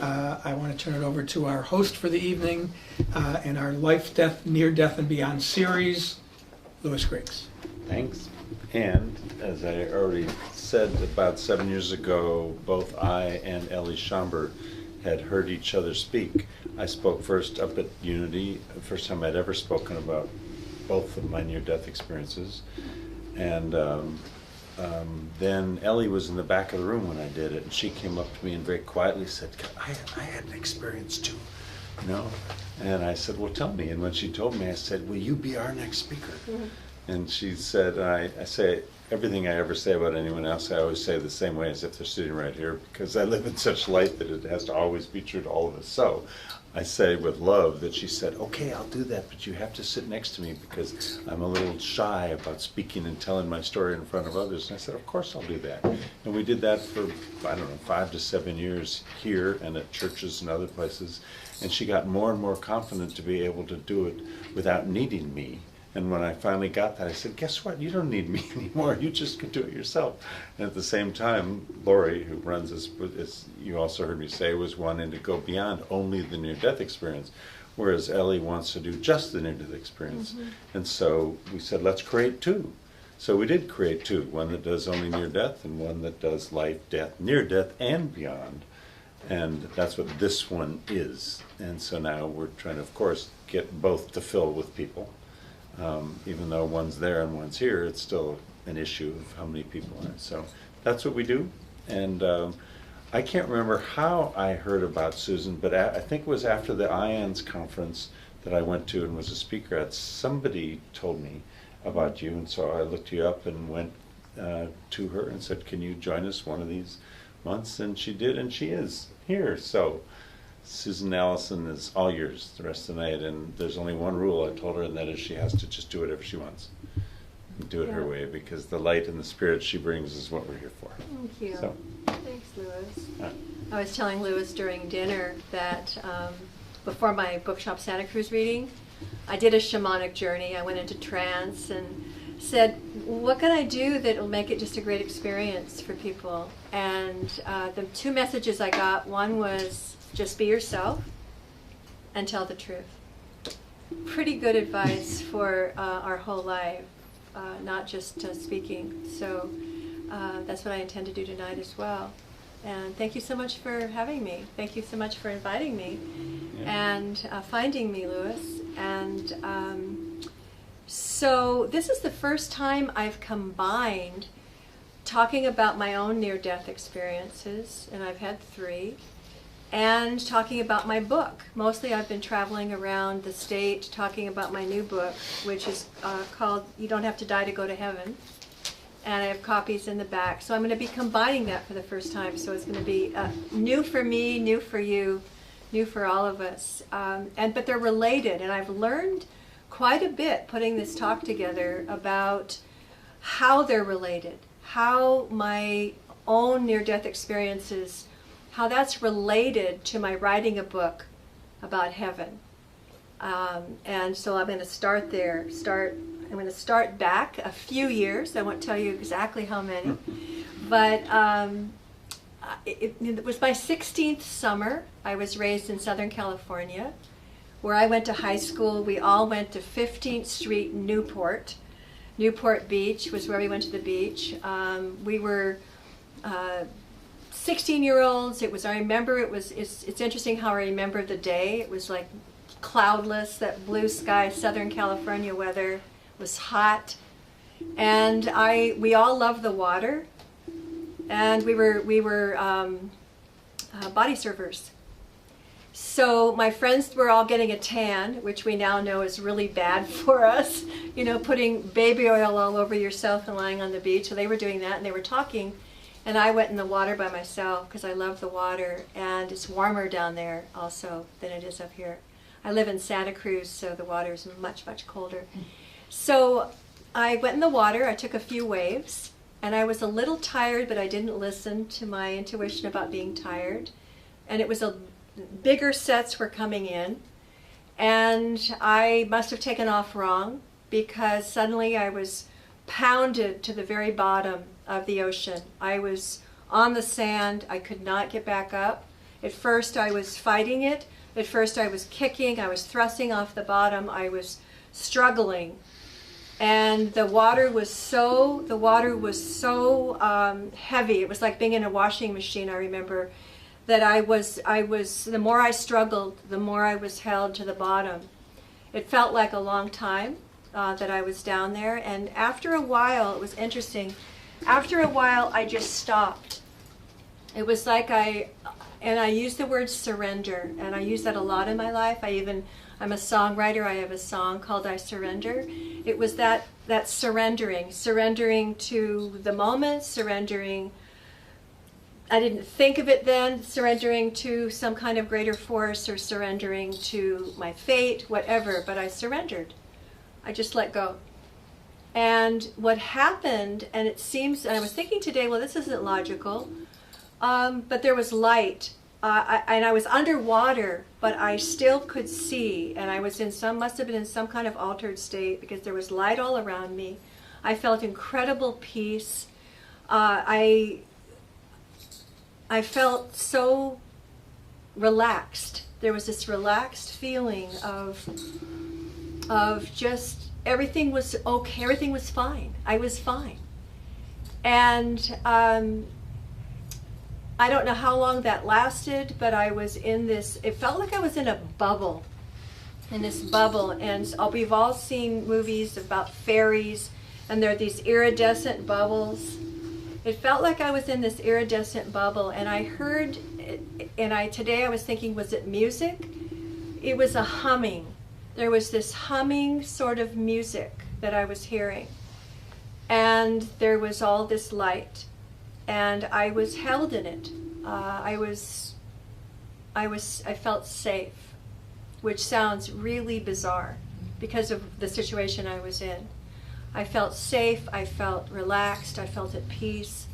I want to turn it over to our host for the evening in our Life, Death, Near Death and Beyond series, Louis Griggs. Thanks. And as I already said, about 7 years ago, both I and Ellie Schomburg had heard each other speak. I spoke first up at Unity, the first time I'd ever spoken about both of my near-death experiences. And then Ellie was in the back of the room when I did it, and she came up to me and very quietly said, I had an experience too, you know? And I said, well, tell me. And when she told me, I said, will you be our next speaker? Mm-hmm. And she said, I say, everything I ever say about anyone else, I always say the same way as if they're sitting right here, because I live in such light that it has to always be true to all of us. So I say with love that she said, okay, I'll do that, but you have to sit next to me because I'm a little shy about speaking and telling my story in front of others. And I said, of course I'll do that. And we did that for, I don't know, 5 to 7 years here and at churches and other places. And she got more and more confident to be able to do it without needing me. And when I finally got that, I said, guess what? You don't need me anymore. You just can do it yourself. And at the same time, Lori, who runs this, as you also heard me say, was wanting to go beyond only the near-death experience, whereas Ellie wants to do just the near-death experience. Mm-hmm. And so we said, let's create 2. So we did create 2, one that does only near-death and one that does life, death, near-death, and beyond. And that's what this one is. And so now we're trying to, of course, get both to fill with people. Even though one's there and one's here, it's still an issue of how many people are. So that's what we do. And I can't remember how I heard about Susan, but I think it was after the IONS conference that I went to and was a speaker at. Somebody told me about you, and so I looked you up and went to her and said, can you join us one of these months? And she did, and she is here. So Susan Allison is all yours the rest of the night, and there's only one rule I told her, and that is she has to just do whatever she wants. Do it her way, because the light and the spirit she brings is what we're here for. Thank you. So. Thanks, Louis. I was telling Louis during dinner that before my Bookshop Santa Cruz reading, I did a shamanic journey. I went into trance and said, what can I do that will make it just a great experience for people? And the 2 messages I got, one was, just be yourself and tell the truth. Pretty good advice for our whole life, not just speaking. So that's what I intend to do tonight as well. And thank you so much for having me. Thank you so much for inviting me and finding me, Louis. And so this is the first time I've combined talking about my own near-death experiences, and I've had 3, and talking about my book. Mostly I've been traveling around the state talking about my new book, which is called You Don't Have to Die to Go to Heaven. And I have copies in the back. So I'm going to be combining that for the first time. So it's going to be new for me, new for you, new for all of us. But they're related, and I've learned quite a bit putting this talk together about how they're related, how my own near-death experiences, how that's related to my writing a book about heaven. And so I'm going to start there. I'm going to start back a few years. I won't tell you exactly how many. But it was my 16th summer. I was raised in Southern California, where I went to high school. We all went to 15th Street, Newport. Newport Beach was where we went to the beach. We were 16-year-olds. It's interesting how I remember the day. It was like cloudless, that blue sky, Southern California weather. It was hot, and we all loved the water, and we were body surfers. So my friends were all getting a tan, which we now know is really bad for us. You know, putting baby oil all over yourself and lying on the beach. So they were doing that, and they were talking. And I went in the water by myself because I love the water, and it's warmer down there also than it is up here. I live in Santa Cruz, so the water is much, much colder. So I went in the water, I took a few waves, and I was a little tired, but I didn't listen to my intuition about being tired. And it was bigger sets were coming in, and I must have taken off wrong because suddenly I was pounded to the very bottom of the ocean. I was on the sand. I could not get back up. At first I was fighting it. At first I was kicking, I was thrusting off the bottom, I was struggling. And the water was so heavy. It was like being in a washing machine, I remember, that I was, the more I struggled, the more I was held to the bottom. It felt like a long time that I was down there. And after a while, it was interesting, after a while I just stopped. It was like and I use the word surrender, and I use that a lot in my life. I'm a songwriter. I have a song called I Surrender. It was that surrendering to the moment, surrendering. I didn't think of it then, surrendering to some kind of greater force or surrendering to my fate, whatever, but I surrendered. I just let go. And what happened, and it seems, and I was thinking today, well, this isn't logical, but there was light, and I was underwater, but I still could see, and I was must have been in some kind of altered state because there was light all around me. I felt incredible peace. I felt so relaxed. There was this relaxed feeling of just everything was okay, everything was fine. I was fine. And I don't know how long that lasted, but I was in this, it felt like I was in a bubble, and we've all seen movies about fairies, and there are these iridescent bubbles. It felt like I was in this iridescent bubble, and I heard, today I was thinking, was it music? It was a humming. There was this humming sort of music that I was hearing, and there was all this light. And I was held in it. I felt safe, which sounds really bizarre because of the situation I was in. I felt safe, I felt relaxed, I felt at peace,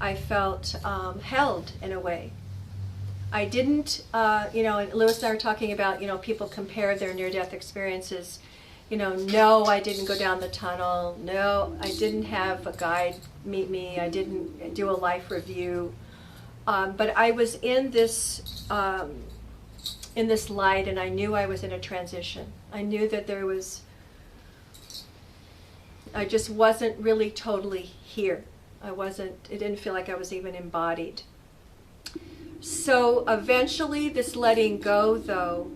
I felt held in a way. I didn't, and Lewis and I were talking about, people compare their near-death experiences. No, I didn't go down the tunnel. No, I didn't have a guide meet me. I didn't do a life review. But I was in this light, and I knew I was in a transition. I knew that I just wasn't really totally here. It didn't feel like I was even embodied. So eventually, this letting go, though,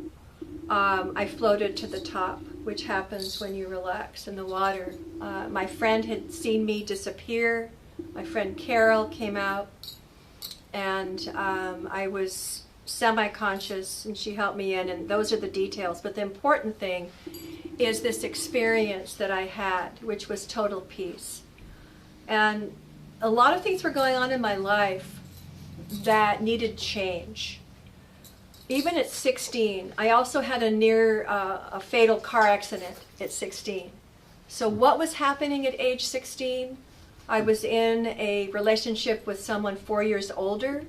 I floated to the top, which happens when you relax in the water. My friend had seen me disappear. My friend Carol came out, and I was semi-conscious, and she helped me in, and those are the details. But the important thing is this experience that I had, which was total peace. And a lot of things were going on in my life that needed change. Even at 16, I also had a fatal car accident at 16. So what was happening at age 16? I was in a relationship with someone 4 years older.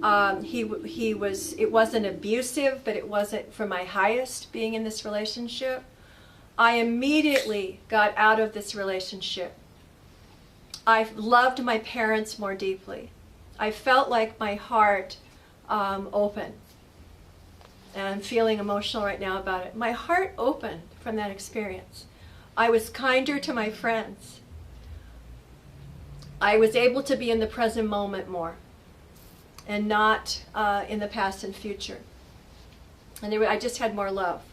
It wasn't abusive, but it wasn't for my highest being in this relationship. I immediately got out of this relationship. I loved my parents more deeply. I felt like my heart opened. And I'm feeling emotional right now about it. My heart opened from that experience. I was kinder to my friends. I was able to be in the present moment more and not in the past and future. And I just had more love.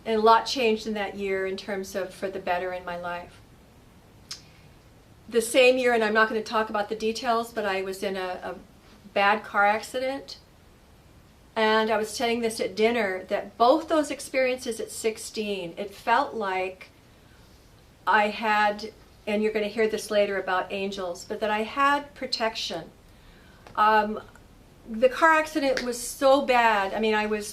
And a lot changed in that year in terms of for the better in my life. The same year, and I'm not going to talk about the details, but I was in a bad car accident. And I was saying this at dinner, that both those experiences at 16, it felt like I had, and you're going to hear this later about angels, but that I had protection. The car accident was so bad. I mean, I was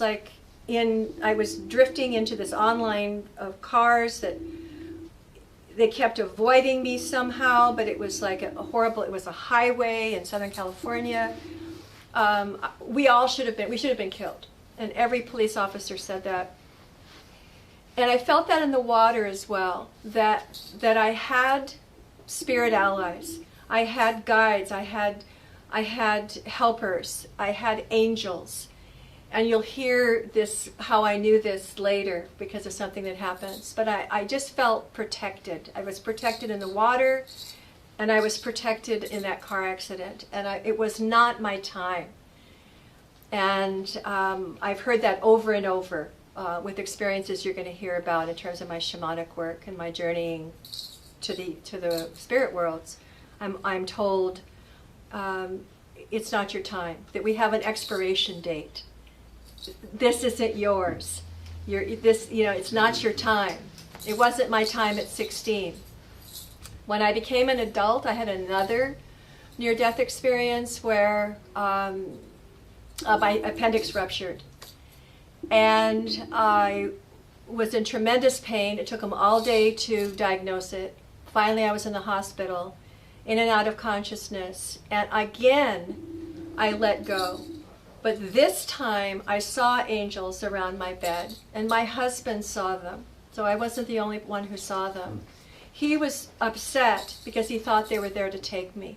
drifting into this online of cars that they kept avoiding me somehow, but it was like it was a highway in Southern California. We should have been killed. And every police officer said that. And I felt that in the water as well, that I had spirit allies. I had guides. I had I had helpers, I had angels. And you'll hear this, how I knew this later because of something that happens. But I just felt protected. I was protected in the water, and I was protected in that car accident. And it was not my time. And I've heard that over and over with experiences you're going to hear about in terms of my shamanic work and my journeying to the spirit worlds. I'm told it's not your time, that we have an expiration date. This isn't yours. It's not your time. It wasn't my time at 16. When I became an adult, I had another near-death experience where my appendix ruptured. And I was in tremendous pain. It took them all day to diagnose it. Finally, I was in the hospital, in and out of consciousness. And again, I let go. But this time, I saw angels around my bed, and my husband saw them. So I wasn't the only one who saw them. He was upset because he thought they were there to take me.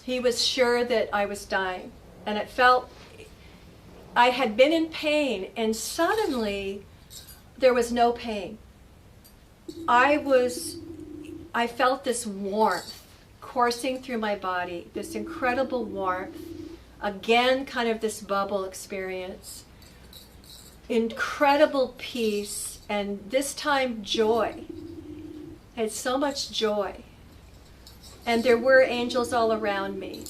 He was sure that I was dying. And it felt, I had been in pain, and suddenly there was no pain. I felt this warmth coursing through my body, this incredible warmth. Again, kind of this bubble experience. Incredible peace, and this time joy. I had so much joy. And there were angels all around me.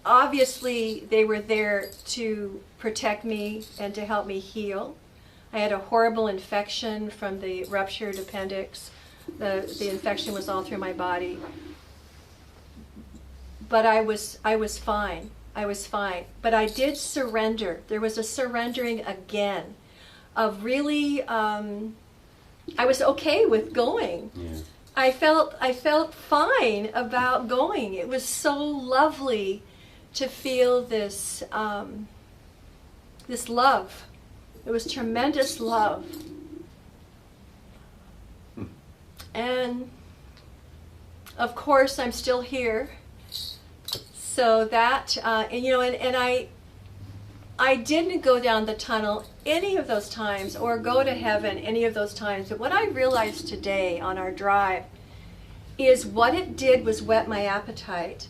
Obviously, they were there to protect me and to help me heal. I had a horrible infection from the ruptured appendix. The infection was all through my body. But I was fine. I was fine. But I did surrender. There was a surrendering again of really, I was okay with going. Yeah. I felt fine about going. It was so lovely to feel this, this love. It was tremendous love. And of course, I'm still here. So that, I didn't go down the tunnel any of those times or go to heaven any of those times. But what I realized today on our drive is what it did was whet my appetite.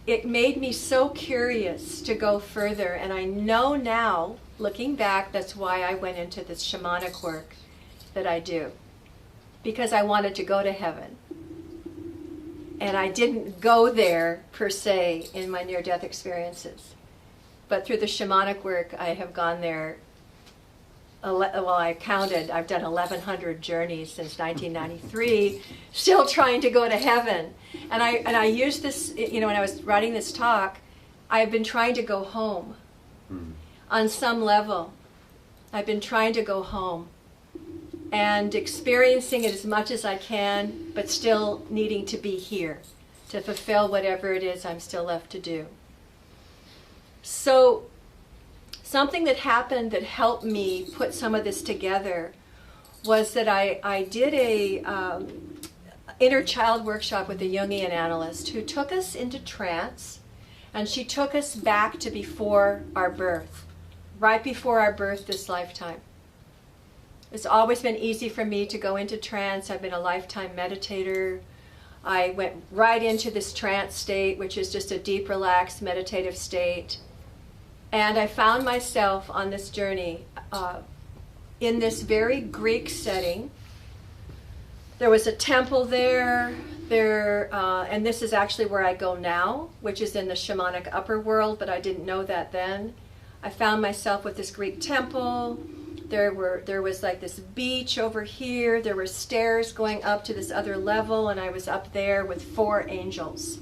It made me so curious to go further. And I know now, looking back, that's why I went into this shamanic work that I do. Because I wanted to go to heaven. And I didn't go there, per se, in my near-death experiences. But through the shamanic work, I have gone there. Well, I counted. I've done 1,100 journeys since 1993, still trying to go to heaven. And I used this, when I was writing this talk, I've been trying to go home. On some level, I've been trying to go home. And experiencing it as much as I can, but still needing to be here to fulfill whatever it is I'm still left to do. So something that happened that helped me put some of this together was that I did a inner child workshop with a Jungian analyst who took us into trance, and she took us back to before our birth, right before our birth this lifetime. It's always been easy for me to go into trance. I've been a lifetime meditator. I went right into this trance state, which is just a deep, relaxed, meditative state. And I found myself on this journey in this very Greek setting. There was a temple there, and this is actually where I go now, which is in the shamanic upper world, but I didn't know that then. I found myself with this Greek temple. There was like this beach over here. There were stairs going up to this other level, and I was up there with 4 angels.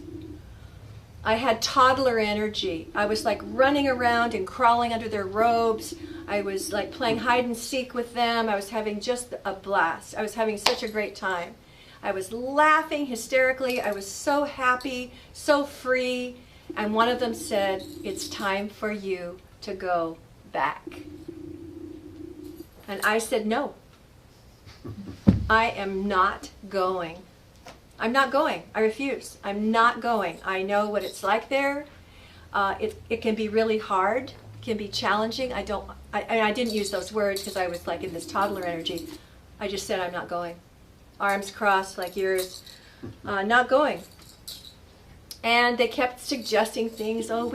I had toddler energy. I was like running around and crawling under their robes. I was like playing hide and seek with them. I was having just a blast. I was having such a great time. I was laughing hysterically. I was so happy, so free. And one of them said, "It's time for you to go back." And I said, "No, I am not going. I'm not going. I refuse. I'm not going. I know what it's like there. It can be really hard. It can be challenging. I didn't use those words because I was like in this toddler energy. I just said I'm not going. Arms crossed like yours. Not going. And they kept suggesting things. Oh,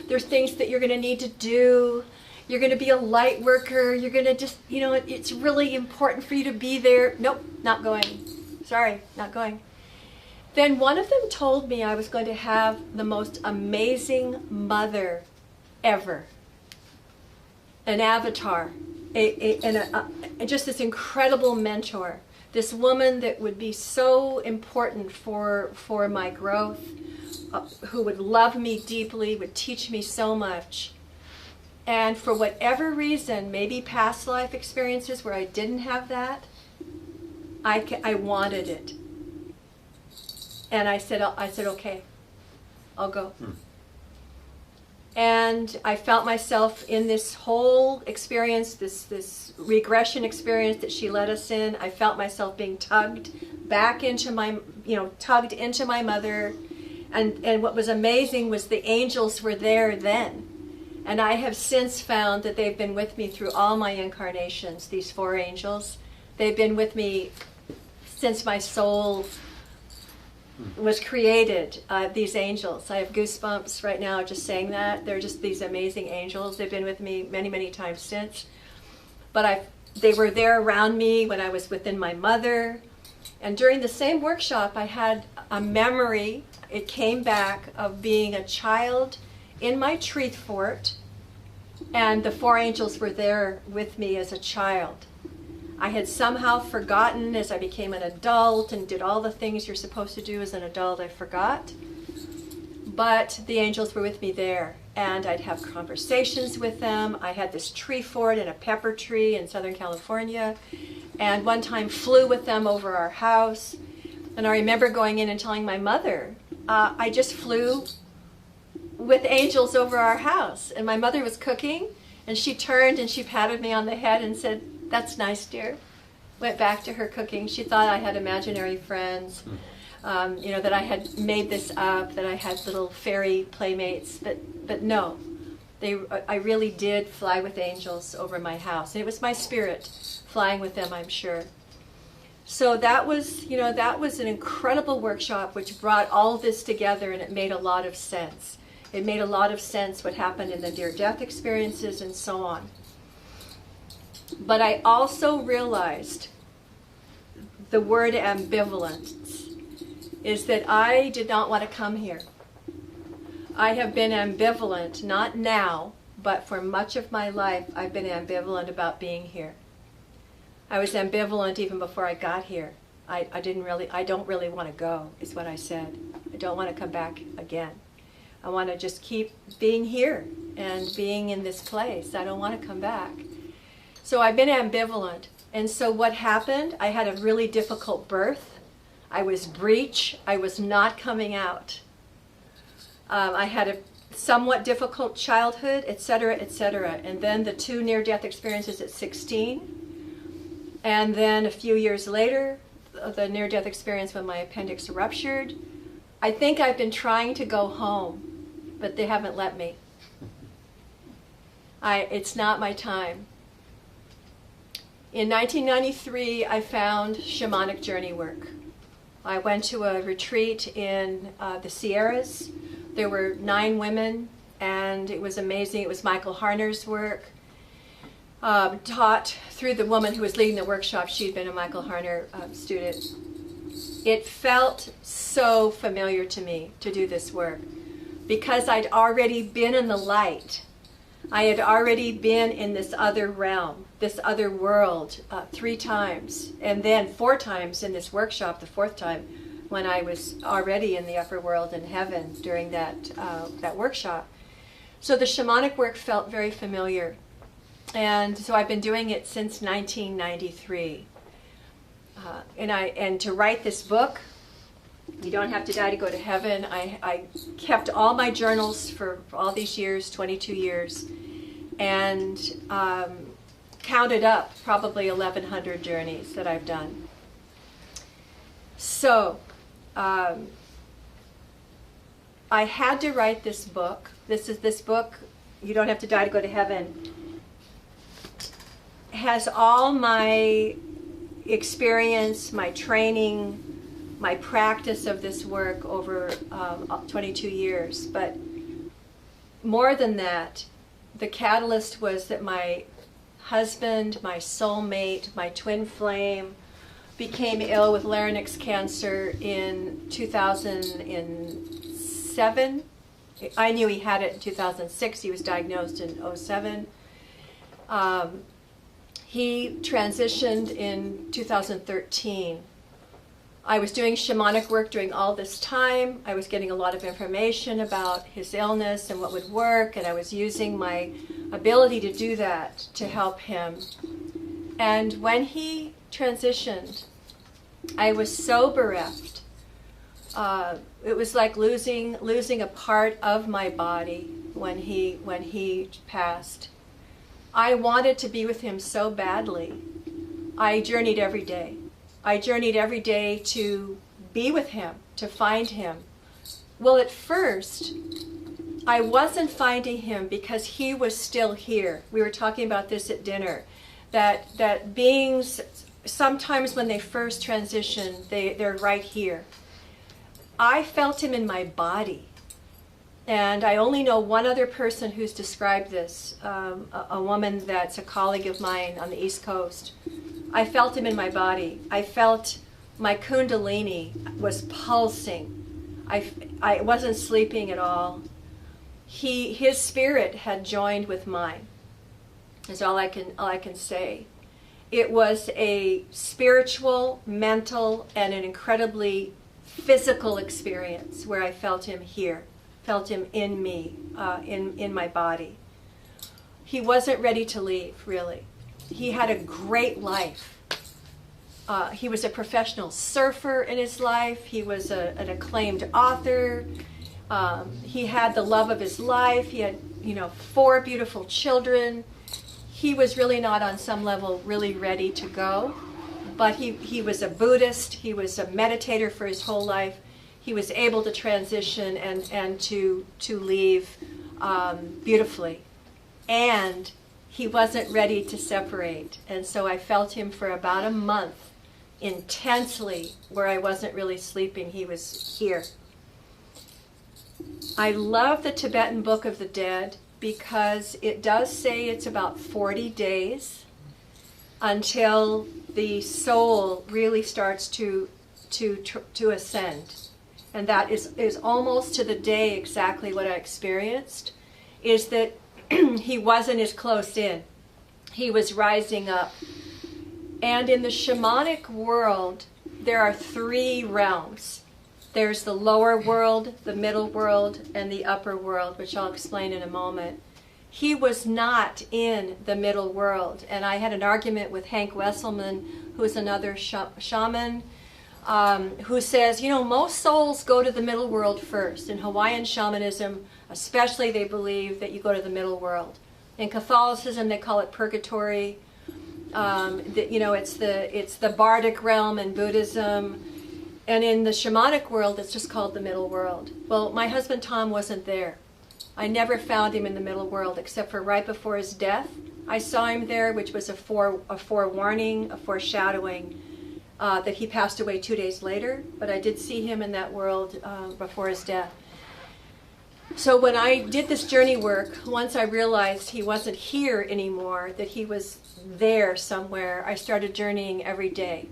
there's things that you're going to need to do. You're going to be a light worker. You're going to just, it's really important for you to be there. Nope, not going. Sorry, not going. Then one of them told me I was going to have the most amazing mother ever. An avatar. Just this incredible mentor. This woman that would be so important for my growth, who would love me deeply, would teach me so much. And for whatever reason, maybe past life experiences where I didn't have that, I wanted it. And I said, okay, I'll go. And I felt myself in this whole experience, this regression experience that she led us in. I felt myself being tugged back into tugged into my mother. And what was amazing was the angels were there then. And I have since found that they've been with me through all my incarnations, these 4 angels. They've been with me since my soul was created, these angels. I have goosebumps right now just saying that. They're just these amazing angels. They've been with me many, many times since. But they were there around me when I was within my mother. And during the same workshop, I had a memory, it came back, of being a child in my tree fort, and the 4 angels were there with me as a child. I had somehow forgotten as I became an adult and did all the things you're supposed to do as an adult, I forgot. But the angels were with me there, and I'd have conversations with them. I had this tree fort and a pepper tree in Southern California, and one time flew with them over our house. And I remember going in and telling my mother, I just flew with angels over our house. And my mother was cooking, and she turned and she patted me on the head and said, "That's nice, dear." Went back to her cooking. She thought I had imaginary friends, that I had made this up, that I had little fairy playmates, but no. I really did fly with angels over my house. And it was my spirit flying with them, I'm sure. So that was an incredible workshop which brought all this together, and it made a lot of sense. It made a lot of sense what happened in the near-death experiences and so on. But I also realized the word ambivalence is that I did not want to come here. I have been ambivalent, not now, but for much of my life I've been ambivalent about being here. I was ambivalent even before I got here. I don't really want to go, is what I said. I don't want to come back again. I want to just keep being here and being in this place. I don't want to come back. So I've been ambivalent. And so what happened, I had a really difficult birth. I was breech. I was not coming out. I had a somewhat difficult childhood, etc., etc. And then the 2 near-death experiences at 16. And then a few years later, the near-death experience when my appendix ruptured. I think I've been trying to go home, but they haven't let me. It's not my time. In 1993, I found shamanic journey work. I went to a retreat in the Sierras. There were 9 women, and it was amazing. It was Michael Harner's work, taught through the woman who was leading the workshop. She'd been a Michael Harner student. It felt so familiar to me to do this work because I'd already been in the light. I had already been in this other realm, this other world 3 times, and then 4 times in this workshop, the 4th time, when I was already in the upper world in heaven during that workshop. So the shamanic work felt very familiar. And so I've been doing it since 1993. And to write this book, You Don't Have to Die to Go to Heaven, I kept all my journals for all these years, 22 years, and counted up probably 1,100 journeys that I've done. So I had to write this book. This book, You Don't Have to Die to Go to Heaven, has all my experience, my training, my practice of this work over 22 years. But more than that, the catalyst was that my husband, my soulmate, my twin flame, became ill with larynx cancer in 2007. I knew he had it in 2006. He was diagnosed in 2007. He transitioned in 2013. I was doing shamanic work during all this time. I was getting a lot of information about his illness and what would work, and I was using my ability to do that to help him. And when he transitioned, I was so bereft. It was like losing a part of my body when he passed. I wanted to be with him so badly. I journeyed every day. I journeyed every day to be with him, to find him. Well, at first, I wasn't finding him because he was still here. We were talking about this at dinner, that beings, sometimes when they first transition, they're right here. I felt him in my body. And I only know one other person who's described this, a woman that's a colleague of mine on the East Coast. I felt him in my body. I felt my kundalini was pulsing. I wasn't sleeping at all. His spirit had joined with mine. Is all I can say. It was a spiritual, mental, and an incredibly physical experience where I felt him here, felt him in me, in my body. He wasn't ready to leave, really. He had a great life. He was a professional surfer in his life. He was an acclaimed author. He had the love of his life. He had, 4 beautiful children. He was really not on some level really ready to go, but he was a Buddhist. He was a meditator for his whole life. He was able to transition and to leave beautifully. And he wasn't ready to separate. And so I felt him for about a month intensely where I wasn't really sleeping. He was here. I love the Tibetan Book of the Dead because it does say it's about 40 days until the soul really starts to ascend. And that is almost to the day exactly what I experienced, is that he wasn't as close in. He was rising up. And in the shamanic world, there are 3 realms. There's the lower world, the middle world, and the upper world, which I'll explain in a moment. He was not in the middle world. And I had an argument with Hank Wesselman, who is another shaman, who says, most souls go to the middle world first. In Hawaiian shamanism, especially, they believe that you go to the middle world. In Catholicism, they call it purgatory. It's the bardic realm in Buddhism. And in the shamanic world, it's just called the middle world. Well, my husband Tom wasn't there. I never found him in the middle world, except for right before his death. I saw him there, which was a forewarning, a foreshadowing that he passed away 2 days later. But I did see him in that world before his death. So when I did this journey work, once I realized he wasn't here anymore, that he was there somewhere, I started journeying every day.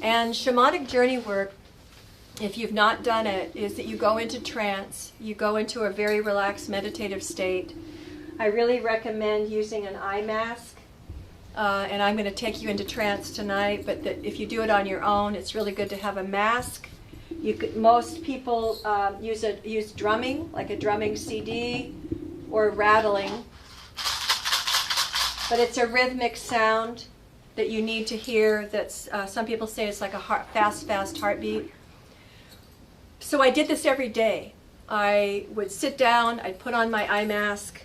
And shamanic journey work, if you've not done it, is that you go into trance, you go into a very relaxed meditative state. I really recommend using an eye mask, and I'm going to take you into trance tonight, but if you do it on your own, it's really good to have a mask. Most people use drumming, like a drumming CD, or rattling, but it's a rhythmic sound that you need to hear. That's some people say it's like a fast heartbeat. So I did this every day. I would sit down, I'd put on my eye mask,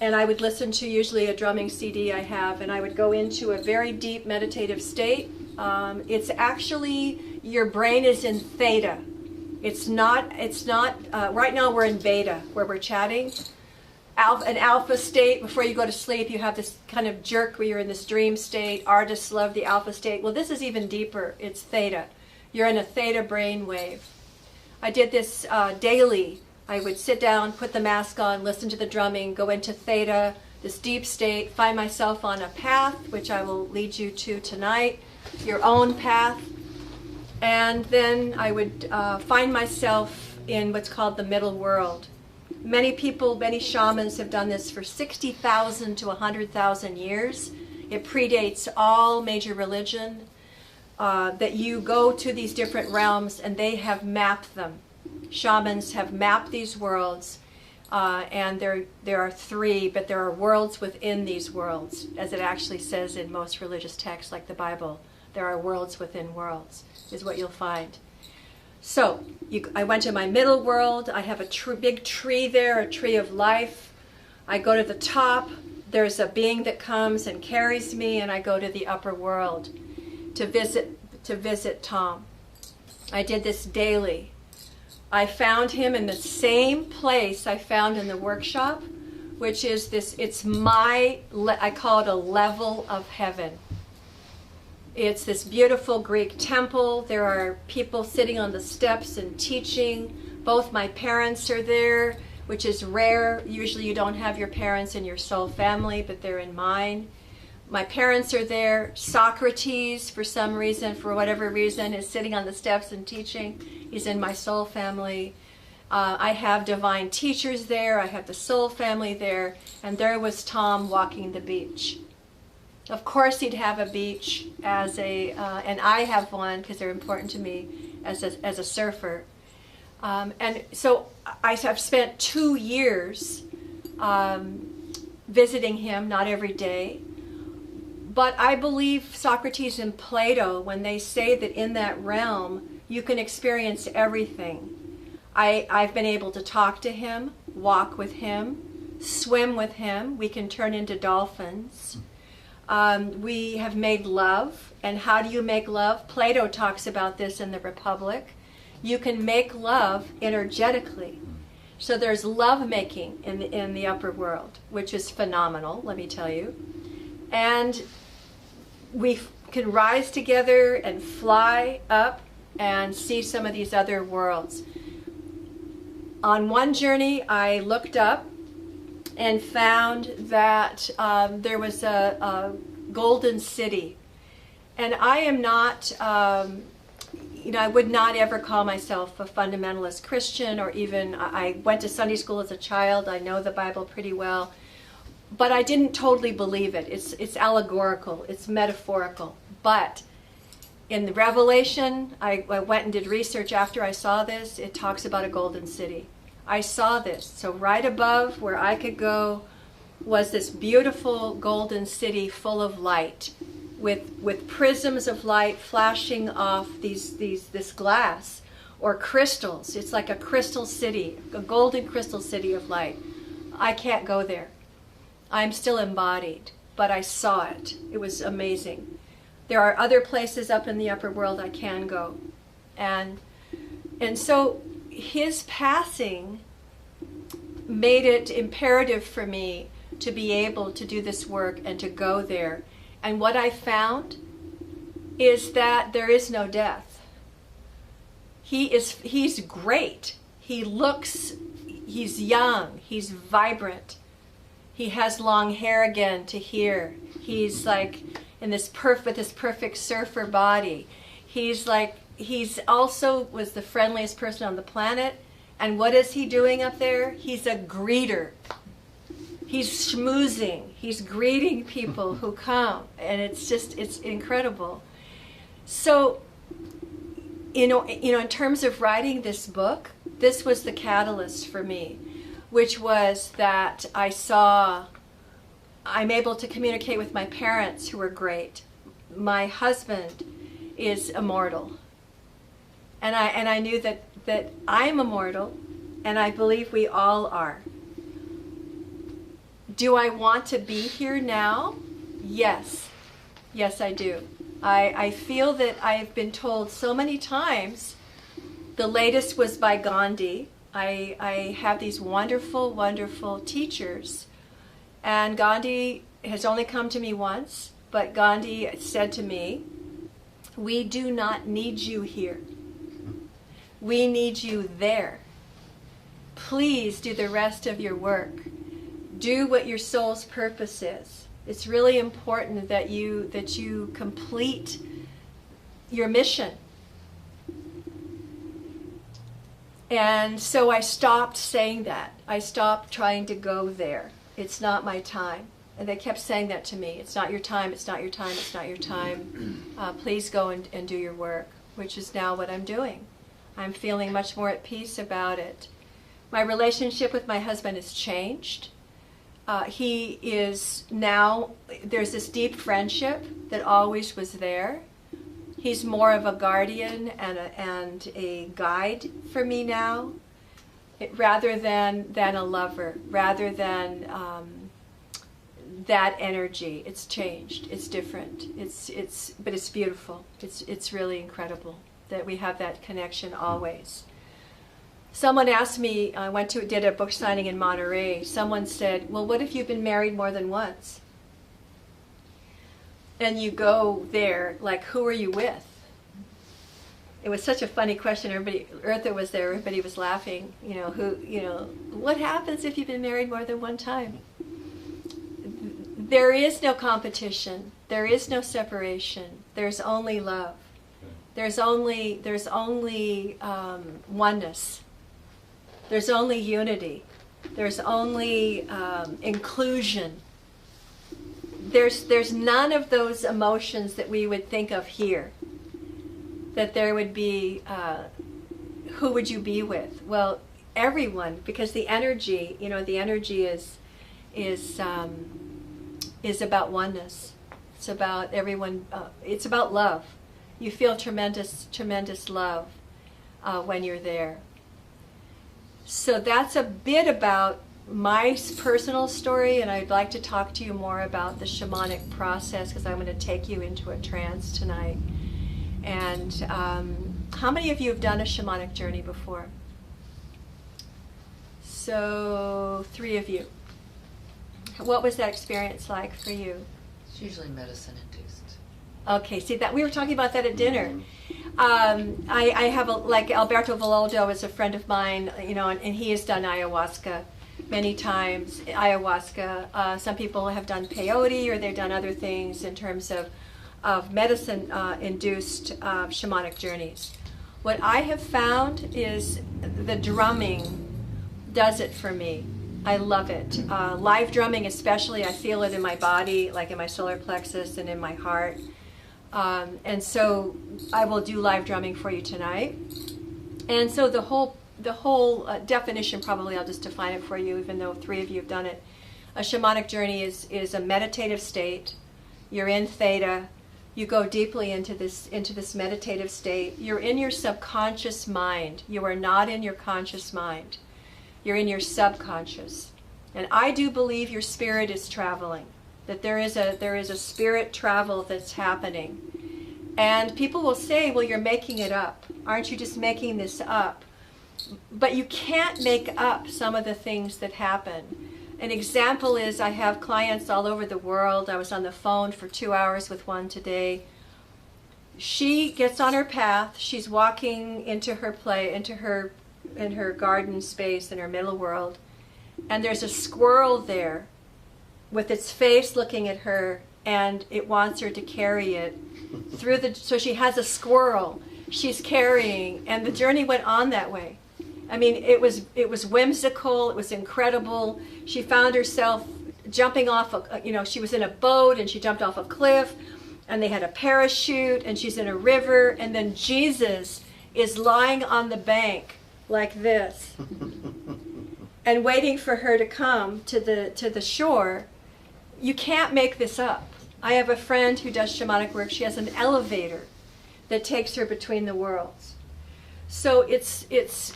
and I would listen to usually a drumming CD I have, and I would go into a very deep meditative state. It's actually, your brain is in theta. It's not, right now we're in beta, where we're chatting. An alpha state, before you go to sleep, you have this kind of jerk where you're in this dream state. Artists love the alpha state. Well, this is even deeper. It's theta. You're in a theta brain wave. I did this daily. I would sit down, put the mask on, listen to the drumming, go into theta, this deep state, find myself on a path, which I will lead you to tonight, your own path. And then I would find myself in what's called the middle world. Many people, many shamans have done this for 60,000 to 100,000 years. It predates all major religion, that you go to these different realms and they have mapped them. Shamans have mapped these worlds, and there are three, but there are worlds within these worlds, as it actually says in most religious texts like the Bible. There are worlds within worlds, is what you'll find. So, I went to my middle world. I have a big tree there, a tree of life. I go to the top. There's a being that comes and carries me, and I go to the upper world to visit Tom. I did this daily. I found him in the same place I found in the workshop, which is this, I call it a level of heaven. It's this beautiful Greek temple. There are people sitting on the steps and teaching. Both my parents are there, which is rare. Usually you don't have your parents in your soul family, but they're in mine. My parents are there. Socrates, for some reason, for whatever reason, is sitting on the steps and teaching. He's in my soul family. I have divine teachers there. I have the soul family there. And there was Tom walking the beach. Of course he'd have a beach and I have one because they're important to me as a surfer. And so I have spent 2 years visiting him, not every day. But I believe Socrates and Plato, when they say that in that realm you can experience everything. I've been able to talk to him, walk with him, swim with him. We can turn into dolphins. We have made love. And how do you make love? Plato talks about this in the Republic. You can make love energetically. So there's love making in the upper world, which is phenomenal, let me tell you. And we can rise together and fly up and see some of these other worlds. On one journey, I looked up and found that there was a golden city. And I am not, I would not ever call myself a fundamentalist Christian, or even, I went to Sunday school as a child. I know the Bible pretty well. But I didn't totally believe it. It's allegorical. It's metaphorical. But in the Revelation, I went and did research after I saw this. It talks about a golden city. I saw this. So right above where I could go was this beautiful golden city full of light, with prisms of light flashing off this glass or crystals. It's like a crystal city, a golden crystal city of light. I can't go there. I'm still embodied, but I saw it. It was amazing. There are other places up in the upper world I can go. And so his passing made it imperative for me to be able to do this work and to go there. And what I found is that there is no death. He's great. He's young, he's vibrant. He has long hair again to here. He's like in this perfect surfer body. He's also was the friendliest person on the planet. And what is he doing up there? He's a greeter. He's schmoozing. He's greeting people who come. And it's incredible. So, in terms of writing this book, this was the catalyst for me, which was that I'm able to communicate with my parents, who are great. My husband is immortal. And I knew that I'm immortal, and I believe we all are. Do I want to be here now? Yes. Yes, I do. I feel that I've been told so many times. The latest was by Gandhi. I have these wonderful, wonderful teachers. And Gandhi has only come to me once, but Gandhi said to me, "We do not need you here. We need you there. Please do the rest of your work. Do what your soul's purpose is. It's really important that you complete your mission." And so I stopped saying that. I stopped trying to go there. It's not my time. And they kept saying that to me. It's not your time, it's not your time, it's not your time. Please go and do your work, which is now what I'm doing. I'm feeling much more at peace about it. My relationship with my husband has changed. He is now, there's this deep friendship that always was there. He's more of a guardian and a guide for me now, rather than a lover, rather than that energy. It's changed. It's different. But it's beautiful. It's really incredible that we have that connection always. Someone asked me, I did a book signing in Monterey. Someone said, "Well, what if you've been married more than once?" And you go there, like, who are you with? It was such a funny question. Everybody, Eartha was there. Everybody was laughing. What happens if you've been married more than one time? There is no competition. There is no separation. There's only love. There's only oneness. There's only unity. There's only inclusion. There's none of those emotions that we would think of here. That there would be, who would you be with? Well, everyone, because the energy, the energy is about oneness. It's about everyone. It's about love. You feel tremendous, tremendous love when you're there. So that's a bit about my personal story, and I'd like to talk to you more about the shamanic process, because I'm going to take you into a trance tonight. And how many of you have done a shamanic journey before? So 3 of you. What was that experience like for you? It's usually medicine induced. Okay, see that we were talking about that at dinner. I have like Alberto Villoldo is a friend of mine, and he has done ayahuasca many times. Ayahuasca. Some people have done peyote, or they've done other things in terms of medicine induced shamanic journeys. What I have found is the drumming does it for me. I love it. Live drumming especially, I feel it in my body, like in my solar plexus and in my heart. And so I will do live drumming for you tonight. And so the whole definition, probably I'll just define it for you, even though 3 of you have done it. A shamanic journey is a meditative state. You're in theta. You go deeply into this meditative state. You're in your subconscious mind. You are not in your conscious mind. You're in your subconscious. And I do believe your spirit is traveling, that there is a spirit travel that's happening. And people will say, well, you're making it up. Aren't you just making this up? But you can't make up some of the things that happen. An example is I have clients all over the world. I was on the phone for 2 hours with one today. She gets on her path. She's walking into her garden space in her middle world. And there's a squirrel there with its face looking at her, and it wants her to carry it through so she has a squirrel she's carrying, and the journey went on that way. I mean, it was whimsical, it was incredible. She found herself jumping off she was in a boat and she jumped off a cliff, and they had a parachute, and she's in a river, and then Jesus is lying on the bank like this and waiting for her to come to the shore. You can't make this up. I have a friend who does shamanic work. She has an elevator that takes her between the worlds. So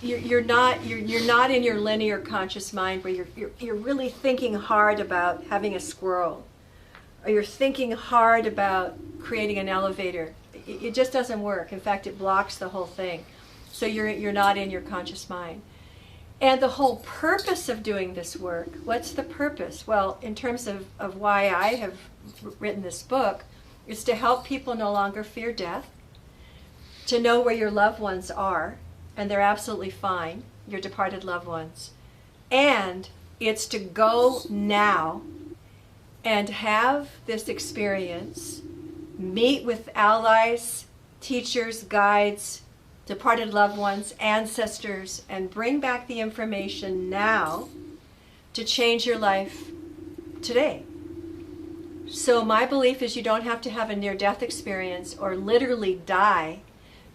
you're not in your linear conscious mind where you're really thinking hard about having a squirrel, or you're thinking hard about creating an elevator. It just doesn't work. In fact, it blocks the whole thing. So you're not in your conscious mind. And the whole purpose of doing this work, what's the purpose? Well, in terms of why I have written this book, is to help people no longer fear death, to know where your loved ones are, and they're absolutely fine, your departed loved ones. And it's to go now and have this experience, meet with allies, teachers, guides, departed loved ones, ancestors, and bring back the information now to change your life today. So my belief is you don't have to have a near-death experience or literally die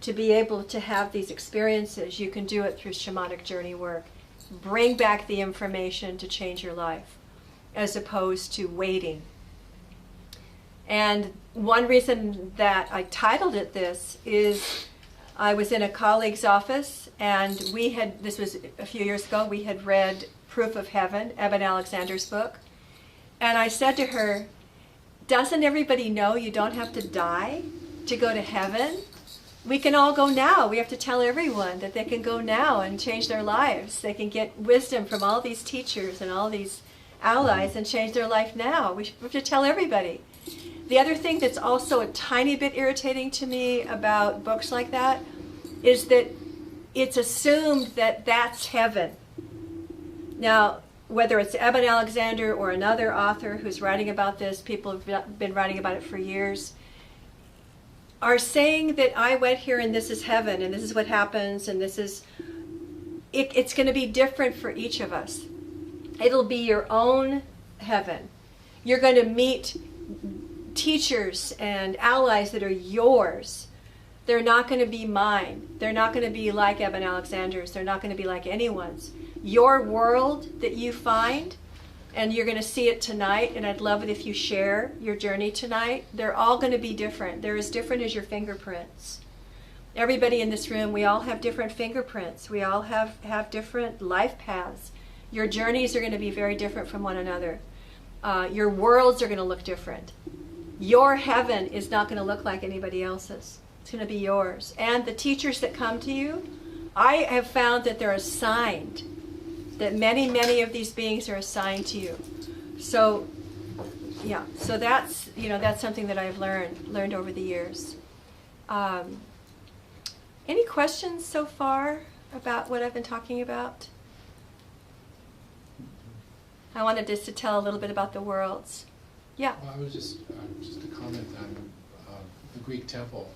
to be able to have these experiences. You can do it through shamanic journey work. Bring back the information to change your life, as opposed to waiting. And one reason that I titled it this is I was in a colleague's office, and this was a few years ago, we had read Proof of Heaven, Eben Alexander's book. And I said to her, doesn't everybody know you don't have to die to go to heaven? We can all go now. We have to tell everyone that they can go now and change their lives. They can get wisdom from all these teachers and all these allies and change their life now. We have to tell everybody. The other thing that's also a tiny bit irritating to me about books like that is that it's assumed that that's heaven. Now, whether it's Eben Alexander or another author who's writing about this, people have been writing about it for years, are saying that I went here and this is heaven and this is what happens and this is, it's going to be different for each of us. It'll be your own heaven. You're going to meet teachers and allies that are yours. They're not going to be mine. They're not going to be like Eben Alexander's. They're not going to be like anyone's. Your world that you find, and you're going to see it tonight, and I'd love it if you share your journey tonight, they're all going to be different. They're as different as your fingerprints. Everybody in this room, we all have different fingerprints. We all have different life paths. Your journeys are going to be very different from one another. Your worlds are going to look different. Your heaven is not going to look like anybody else's. It's going to be yours. And the teachers that come to you, I have found that they're assigned, that many, many of these beings are assigned to you. So, yeah, so that's, that's something that I've learned over the years. Any questions so far about what I've been talking about? I wanted just to tell a little bit about the worlds. Yeah. Well, I was just to comment on the Greek temple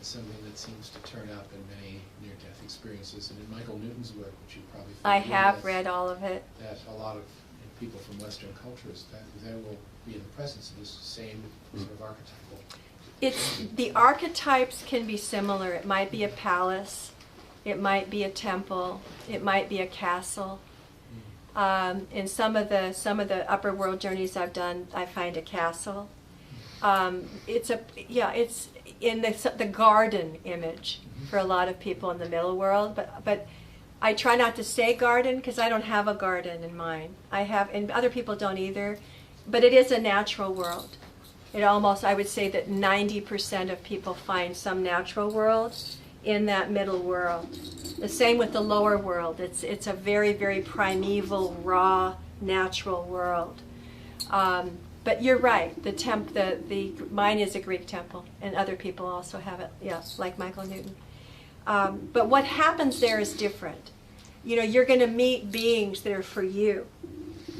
is something that seems to turn up in many near-death experiences, and in Michael Newton's work, which you probably I have read all of it. That a lot of people from Western cultures that they will be in the presence of this same sort of archetypal. The archetypes can be similar. It might be a palace, it might be a temple, it might be a castle. In some of the upper world journeys I've done, I find a castle. It's in the garden image for a lot of people in the middle world, but I try not to say garden because I don't have a garden in mine. And other people don't either, but it is a natural world. I would say that 90% of people find some natural world in that middle world. The same with the lower world. It's a very, very primeval, raw, natural world. But you're right. Mine is a Greek temple, and other people also have it. Yes, like Michael Newton. But what happens there is different. You're going to meet beings that are for you.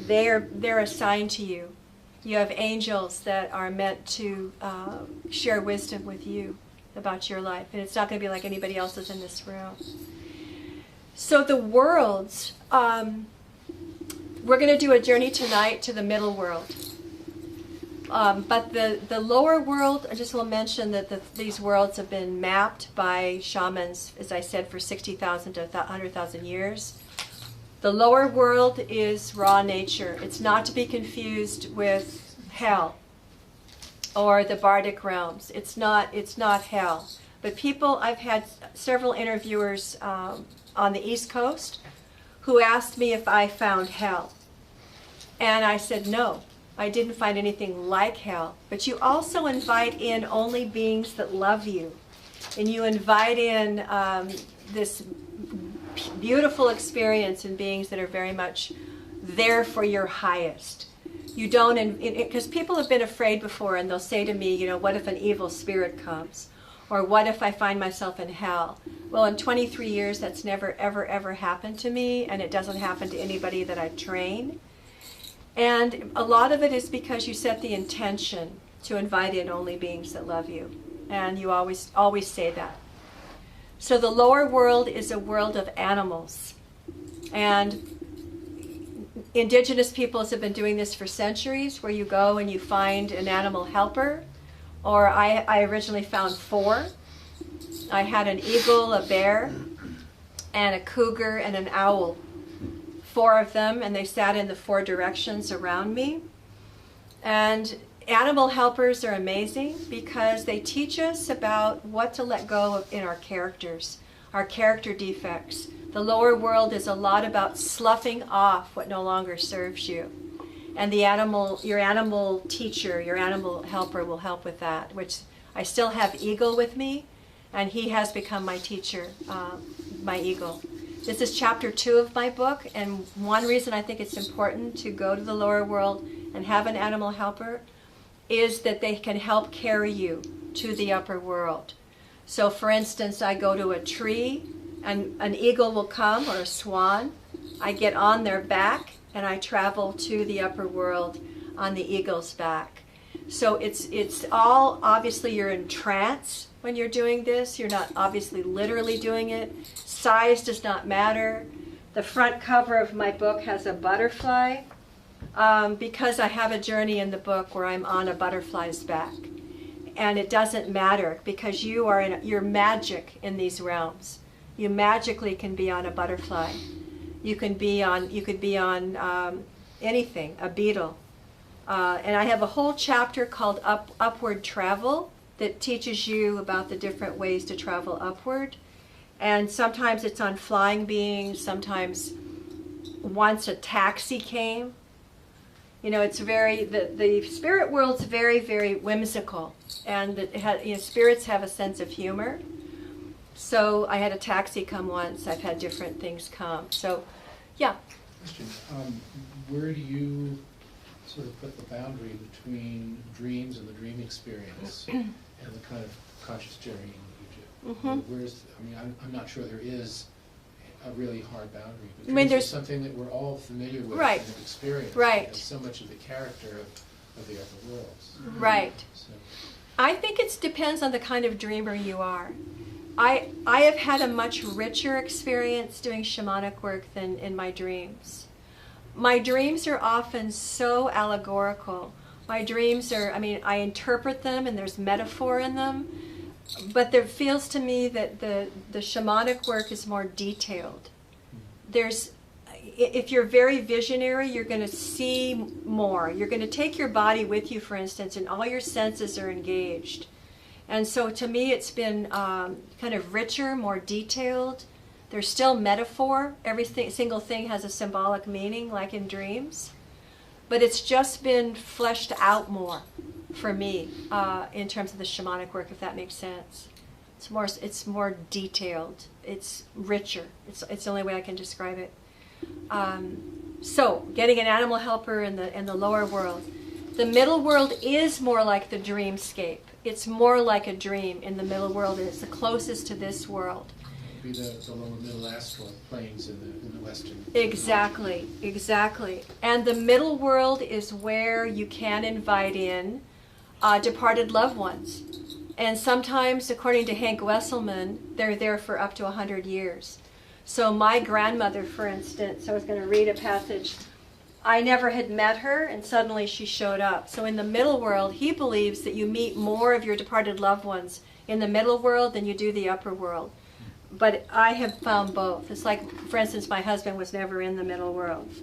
They're assigned to you. You have angels that are meant to share wisdom with you about your life, and it's not going to be like anybody else's in this room. So the worlds, we're going to do a journey tonight to the middle world. But the lower world, I just will mention that these worlds have been mapped by shamans, as I said, for 60,000 to 100,000 years. The lower world is raw nature. It's not to be confused with hell or the Bardic realms. It's not hell. But I've had several interviewers on the East Coast who asked me if I found hell. And I said, no, I didn't find anything like hell. But you also invite in only beings that love you. And you invite in this beautiful experience in beings that are very much there for your highest. You don't, because people have been afraid before, and they'll say to me, you know, what if an evil spirit comes? Or what if I find myself in hell? Well, in 23 years, that's never, ever, ever happened to me, and it doesn't happen to anybody that I train. And a lot of it is because you set the intention to invite in only beings that love you. And you always say that. So the lower world is a world of animals. And indigenous peoples have been doing this for centuries, where you go and you find an animal helper. Or I originally found 4. I had an eagle, a bear, and a cougar, and an owl. 4 of them, and they sat in the 4 directions around me. And animal helpers are amazing because they teach us about what to let go of in our characters, our character defects. The lower world is a lot about sloughing off what no longer serves you. And your animal teacher, your animal helper will help with that, which I still have Eagle with me, and he has become my teacher, my Eagle. This is chapter 2 of my book, and one reason I think it's important to go to the lower world and have an animal helper is that they can help carry you to the upper world. So for instance, I go to a tree, and an eagle will come, or a swan. I get on their back, and I travel to the upper world on the eagle's back. So it's all, obviously you're in trance when you're doing this. You're not obviously literally doing it. Size does not matter. The front cover of my book has a butterfly because I have a journey in the book where I'm on a butterfly's back. And it doesn't matter because you're magic in these realms. You magically can be on a butterfly. You could be on anything, a beetle. And I have a whole chapter called Upward Travel that teaches you about the different ways to travel upward. And sometimes it's on flying beings, sometimes once a taxi came. You know, it's the spirit world's very, very whimsical. And spirits have a sense of humor. So I had a taxi come once. I've had different things come. So, yeah. Question. Where do you sort of put the boundary between dreams and the dream experience and the kind of conscious journeying you do? Mm-hmm. I'm not sure there is a really hard boundary. But there's is something that we're all familiar with right. and have experienced. Right. And so much of the character of the other worlds. Right. So. I think it depends on the kind of dreamer you are. I have had a much richer experience doing shamanic work than in my dreams. My dreams are often so allegorical. My dreams are, I interpret them and there's metaphor in them, but there feels to me that the shamanic work is more detailed. If you're very visionary, you're going to see more. You're going to take your body with you, for instance, and all your senses are engaged. And so to me, it's been kind of richer, more detailed. There's still metaphor. Every single thing has a symbolic meaning, like in dreams. But it's just been fleshed out more for me in terms of the shamanic work, if that makes sense. It's more detailed. It's richer. It's the only way I can describe it. So getting an animal helper in the lower world. The middle world is more like the dreamscape. It's more like a dream in the middle world. It's the closest to this world. Be the lower middle astral planes in the western. Exactly. And the middle world is where you can invite in departed loved ones. And sometimes, according to Hank Wesselman, they're there for up to 100 years. So my grandmother, for instance, I was going to read a passage. I never had met her, and suddenly she showed up. So in the middle world, he believes that you meet more of your departed loved ones in the middle world than you do the upper world. But I have found both. It's like, for instance, my husband was never in the middle world.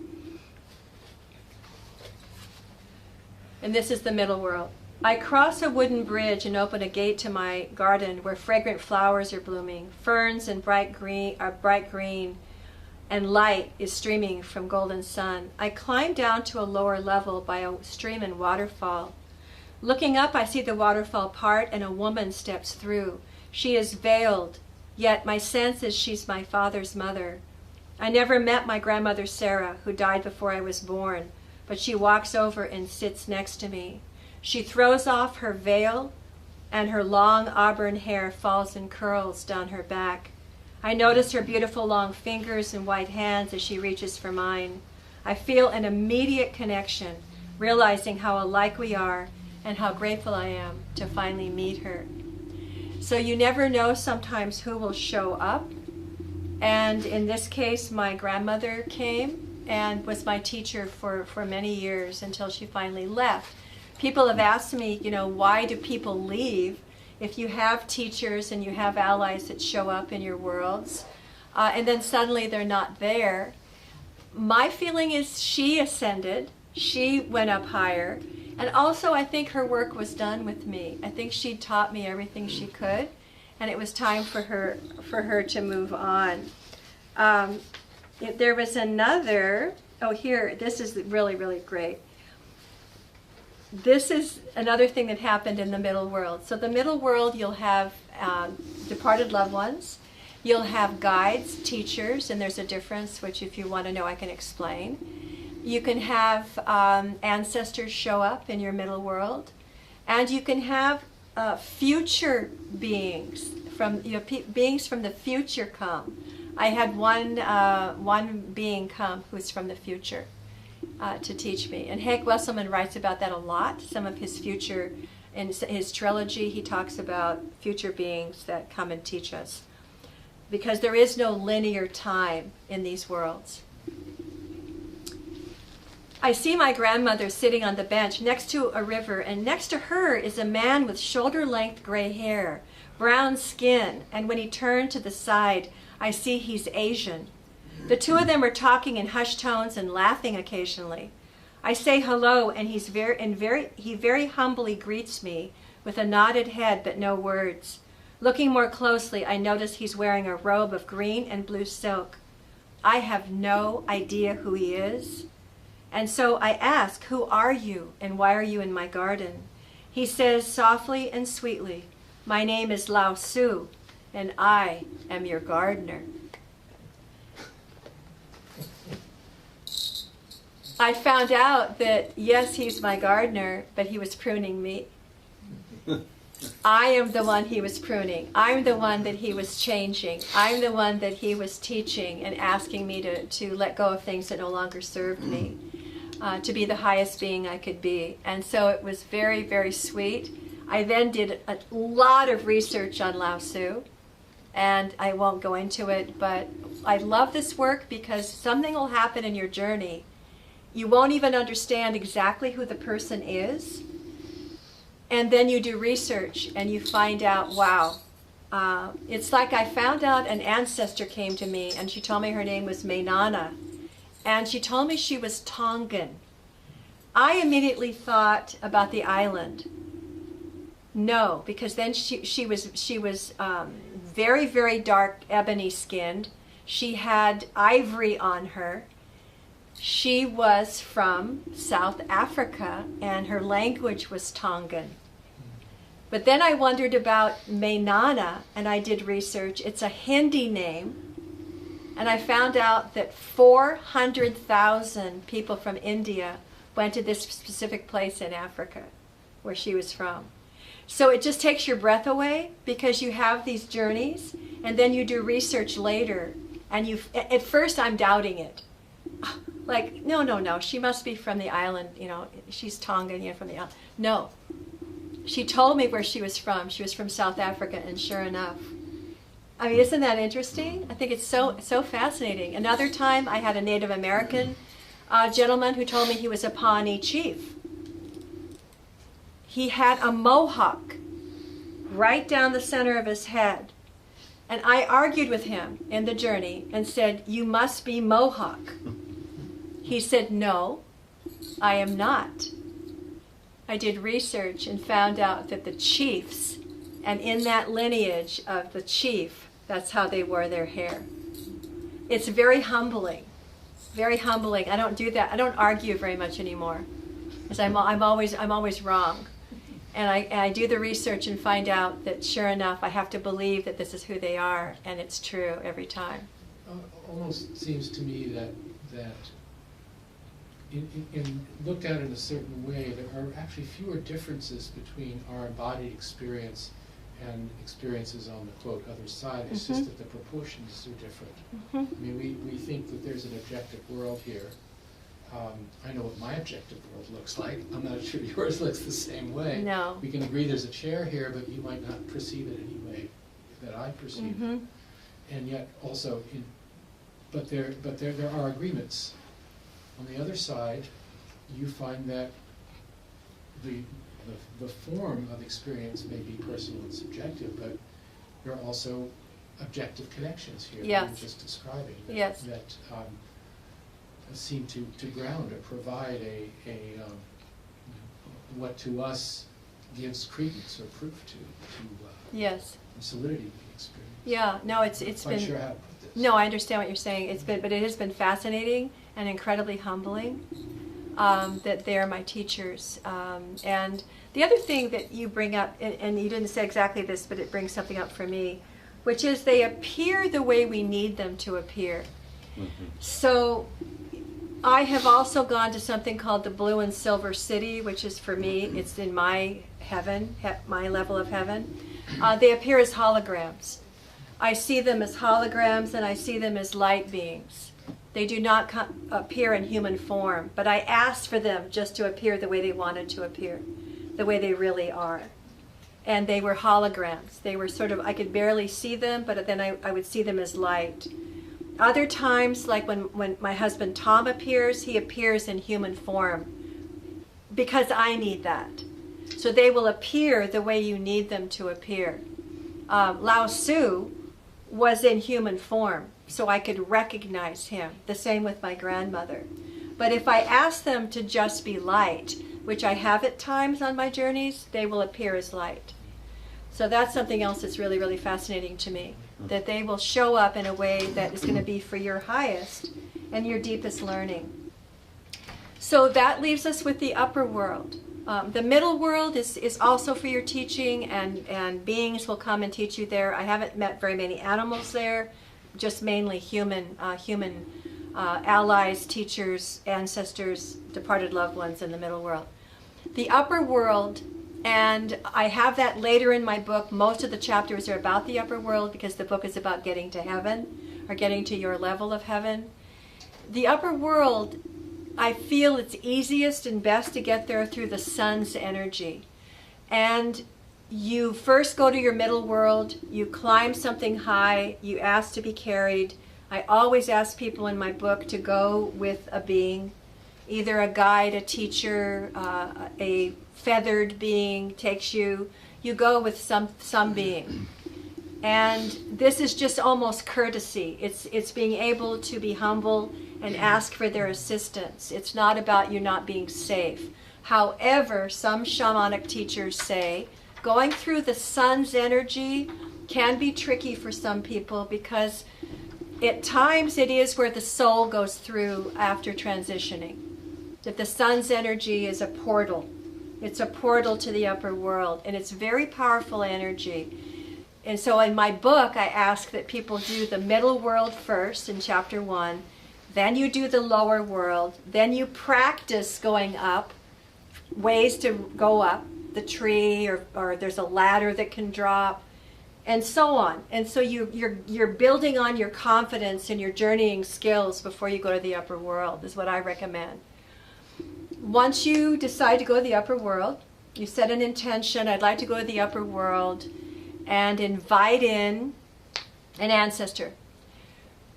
And this is the middle world. I cross a wooden bridge and open a gate to my garden where fragrant flowers are blooming, ferns and bright green, and light is streaming from golden sun. I climb down to a lower level by a stream and waterfall. Looking up, I see the waterfall part and a woman steps through. She is veiled, yet my sense is she's my father's mother. I never met my grandmother Sarah, who died before I was born, but she walks over and sits next to me. She throws off her veil, and her long auburn hair falls in curls down her back. I notice her beautiful long fingers and white hands as she reaches for mine. I feel an immediate connection, realizing how alike we are and how grateful I am to finally meet her. So you never know sometimes who will show up. And in this case, my grandmother came and was my teacher for many years until she finally left. People have asked me, why do people leave if you have teachers and you have allies that show up in your worlds, and then suddenly they're not there? My feeling is she ascended, she went up higher, and also I think her work was done with me. I think she taught me everything she could, and it was time for her to move on. There was another, here, this is really, really great. This is another thing that happened in the middle world. So the middle world, you'll have departed loved ones. You'll have guides, teachers, and there's a difference, which if you want to know, I can explain. You can have ancestors show up in your middle world. And you can have future beings, beings from the future come. I had one being come who's from the future. To teach me. And Hank Wesselman writes about that a lot. Some of his future, in his trilogy, he talks about future beings that come and teach us. Because there is no linear time in these worlds. I see my grandmother sitting on the bench next to a river, and next to her is a man with shoulder-length gray hair, brown skin, and when he turned to the side, I see he's Asian. The two of them are talking in hushed tones and laughing occasionally. I say hello, and he very humbly greets me with a nodded head but no words. Looking more closely, I notice he's wearing a robe of green and blue silk. I have no idea who he is. And so I ask, who are you and why are you in my garden? He says softly and sweetly, my name is Lao Su, and I am your gardener. I found out that, yes, he's my gardener, but he was pruning me. I am the one he was pruning. I'm the one that he was changing. I'm the one that he was teaching and asking me to let go of things that no longer served me, to be the highest being I could be. And so it was very, very sweet. I then did a lot of research on Lao Tzu, and I won't go into it, but I love this work because something will happen in your journey. You won't even understand exactly who the person is. And then you do research and you find out, wow. It's like I found out an ancestor came to me and she told me her name was Mainana. And she told me she was Tongan. I immediately thought about the island. No, because then she was very, very dark ebony skinned. She had ivory on her. She was from South Africa, and her language was Tongan. But then I wondered about Mainana, and I did research. It's a Hindi name, and I found out that 400,000 people from India went to this specific place in Africa, where she was from. So it just takes your breath away, because you have these journeys, and then you do research later, and at first I'm doubting it. Like, no, she must be from the island, she's Tongan, from the island. No. She told me where she was from. She was from South Africa, and sure enough. I mean, isn't that interesting? I think it's so fascinating. Another time, I had a Native American gentleman who told me he was a Pawnee chief. He had a mohawk right down the center of his head. And I argued with him in the journey and said, you must be Mohawk. He said, no, I am not. I did research and found out that the chiefs, and in that lineage of the chief, that's how they wore their hair. It's very humbling. Very humbling. I don't do that. I don't argue very much anymore, because I'm always wrong. And I do the research and find out that sure enough, I have to believe that this is who they are, and it's true every time. Almost seems to me that in looked at in a certain way, there are actually fewer differences between our embodied experience and experiences on the quote other side. It's just that the proportions are different. I mean, we think that there's an objective world here. I know what my objective world looks like. I'm not sure yours looks the same way. No. We can agree there's a chair here, but you might not perceive it any way that I perceive it. And yet also, but there are agreements. On the other side, you find that the form of experience may be personal and subjective, but there are also objective connections here that Yes. you're just describing Yes. that seem to ground or provide what to us gives credence or proof to Yes. solidity of the experience. Yeah. No, it's I'm been. not sure how to put this. No, I understand what you're saying. But it has been fascinating and incredibly humbling that they're my teachers. And the other thing that you bring up, and you didn't say exactly this, but it brings something up for me, which is they appear the way we need them to appear. So I have also gone to something called the Blue and Silver City, which is for me, it's in my heaven, my level of heaven. They appear as holograms. I see them as holograms, and I see them as light beings. They do not appear in human form, but I asked for them just to appear the way they wanted to appear, the way they really are. And they were holograms. They were sort of, I could barely see them, but then I would see them as light. Other times, like when my husband Tom appears, he appears in human form because I need that. So they will appear the way you need them to appear. Lao Tzu was in human form, so I could recognize him. The same with my grandmother. But if I ask them to just be light, which I have at times on my journeys, they will appear as light. So that's something else that's really, really fascinating to me, that they will show up in a way that is going to be for your highest and your deepest learning. So that leaves us with the upper world. The middle world is also for your teaching, and beings will come and teach you there. I haven't met very many animals there, just mainly human allies, teachers, ancestors, departed loved ones in the middle world. The upper world, and I have that later in my book. Most of the chapters are about the upper world because the book is about getting to heaven or getting to your level of heaven. The upper world, I feel it's easiest and best to get there through the sun's energy. And you first go to your middle world, you climb something high, you ask to be carried. I always ask people in my book to go with a being, either a guide, a teacher, a feathered being takes you. You go with some being. And this is just almost courtesy. It's being able to be humble and ask for their assistance. It's not about you not being safe. However, some shamanic teachers say going through the sun's energy can be tricky for some people because at times it is where the soul goes through after transitioning. That the sun's energy is a portal. It's a portal to the upper world, and it's very powerful energy. And so in my book, I ask that people do the middle world first in chapter 1, then you do the lower world, then you practice going up, ways to go up the tree, or there's a ladder that can drop, and so on. And so you're building on your confidence and your journeying skills before you go to the upper world, is what I recommend. Once you decide to go to the upper world, you set an intention, I'd like to go to the upper world, and invite in an ancestor.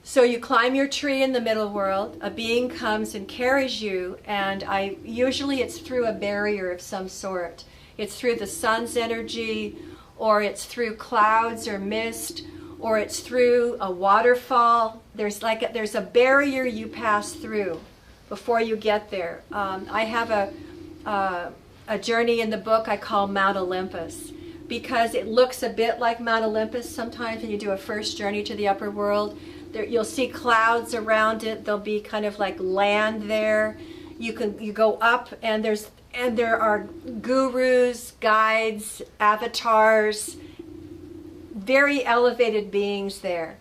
So you climb your tree in the middle world, a being comes and carries you, and usually it's through a barrier of some sort. It's through the sun's energy, or it's through clouds or mist, or it's through a waterfall. There's a barrier you pass through before you get there. I have a journey in the book I call Mount Olympus, because it looks a bit like Mount Olympus sometimes when you do a first journey to the upper world. There, you'll see clouds around it. There'll be kind of like land there. You go up, and there are gurus, guides, avatars, very elevated beings there.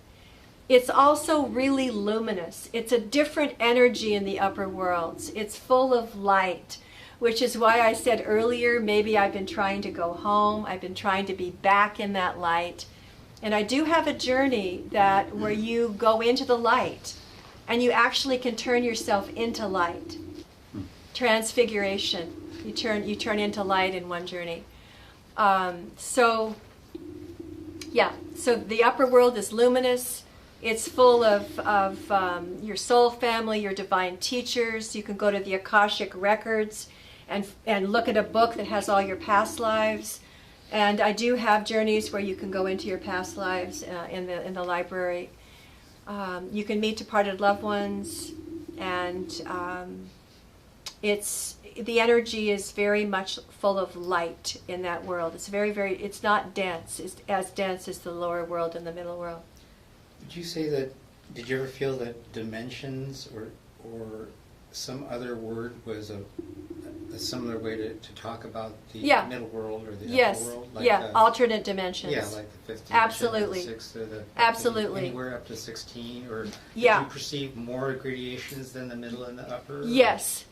It's also really luminous. It's a different energy in the upper worlds. It's full of light, which is why I said earlier, maybe I've been trying to go home. I've been trying to be back in that light. And I do have a journey where you go into the light, and you actually can turn yourself into light. Transfiguration. You turn into light in one journey. So the upper world is luminous. It's full of your soul family, your divine teachers. You can go to the Akashic records and look at a book that has all your past lives. And I do have journeys where you can go into your past lives in the library. You can meet departed loved ones, and the energy is very much full of light in that world. It's very, very, it's not dense. It's as dense as the lower world and the middle world. Would you say that, did you ever feel that dimensions or some other word was a similar way to talk about the middle world or the upper world? Like alternate dimensions. Yeah, like the 15th, absolutely. The 6th, or the absolutely. Anywhere up to 16, or did you perceive more gradations than the middle and the upper? Yes.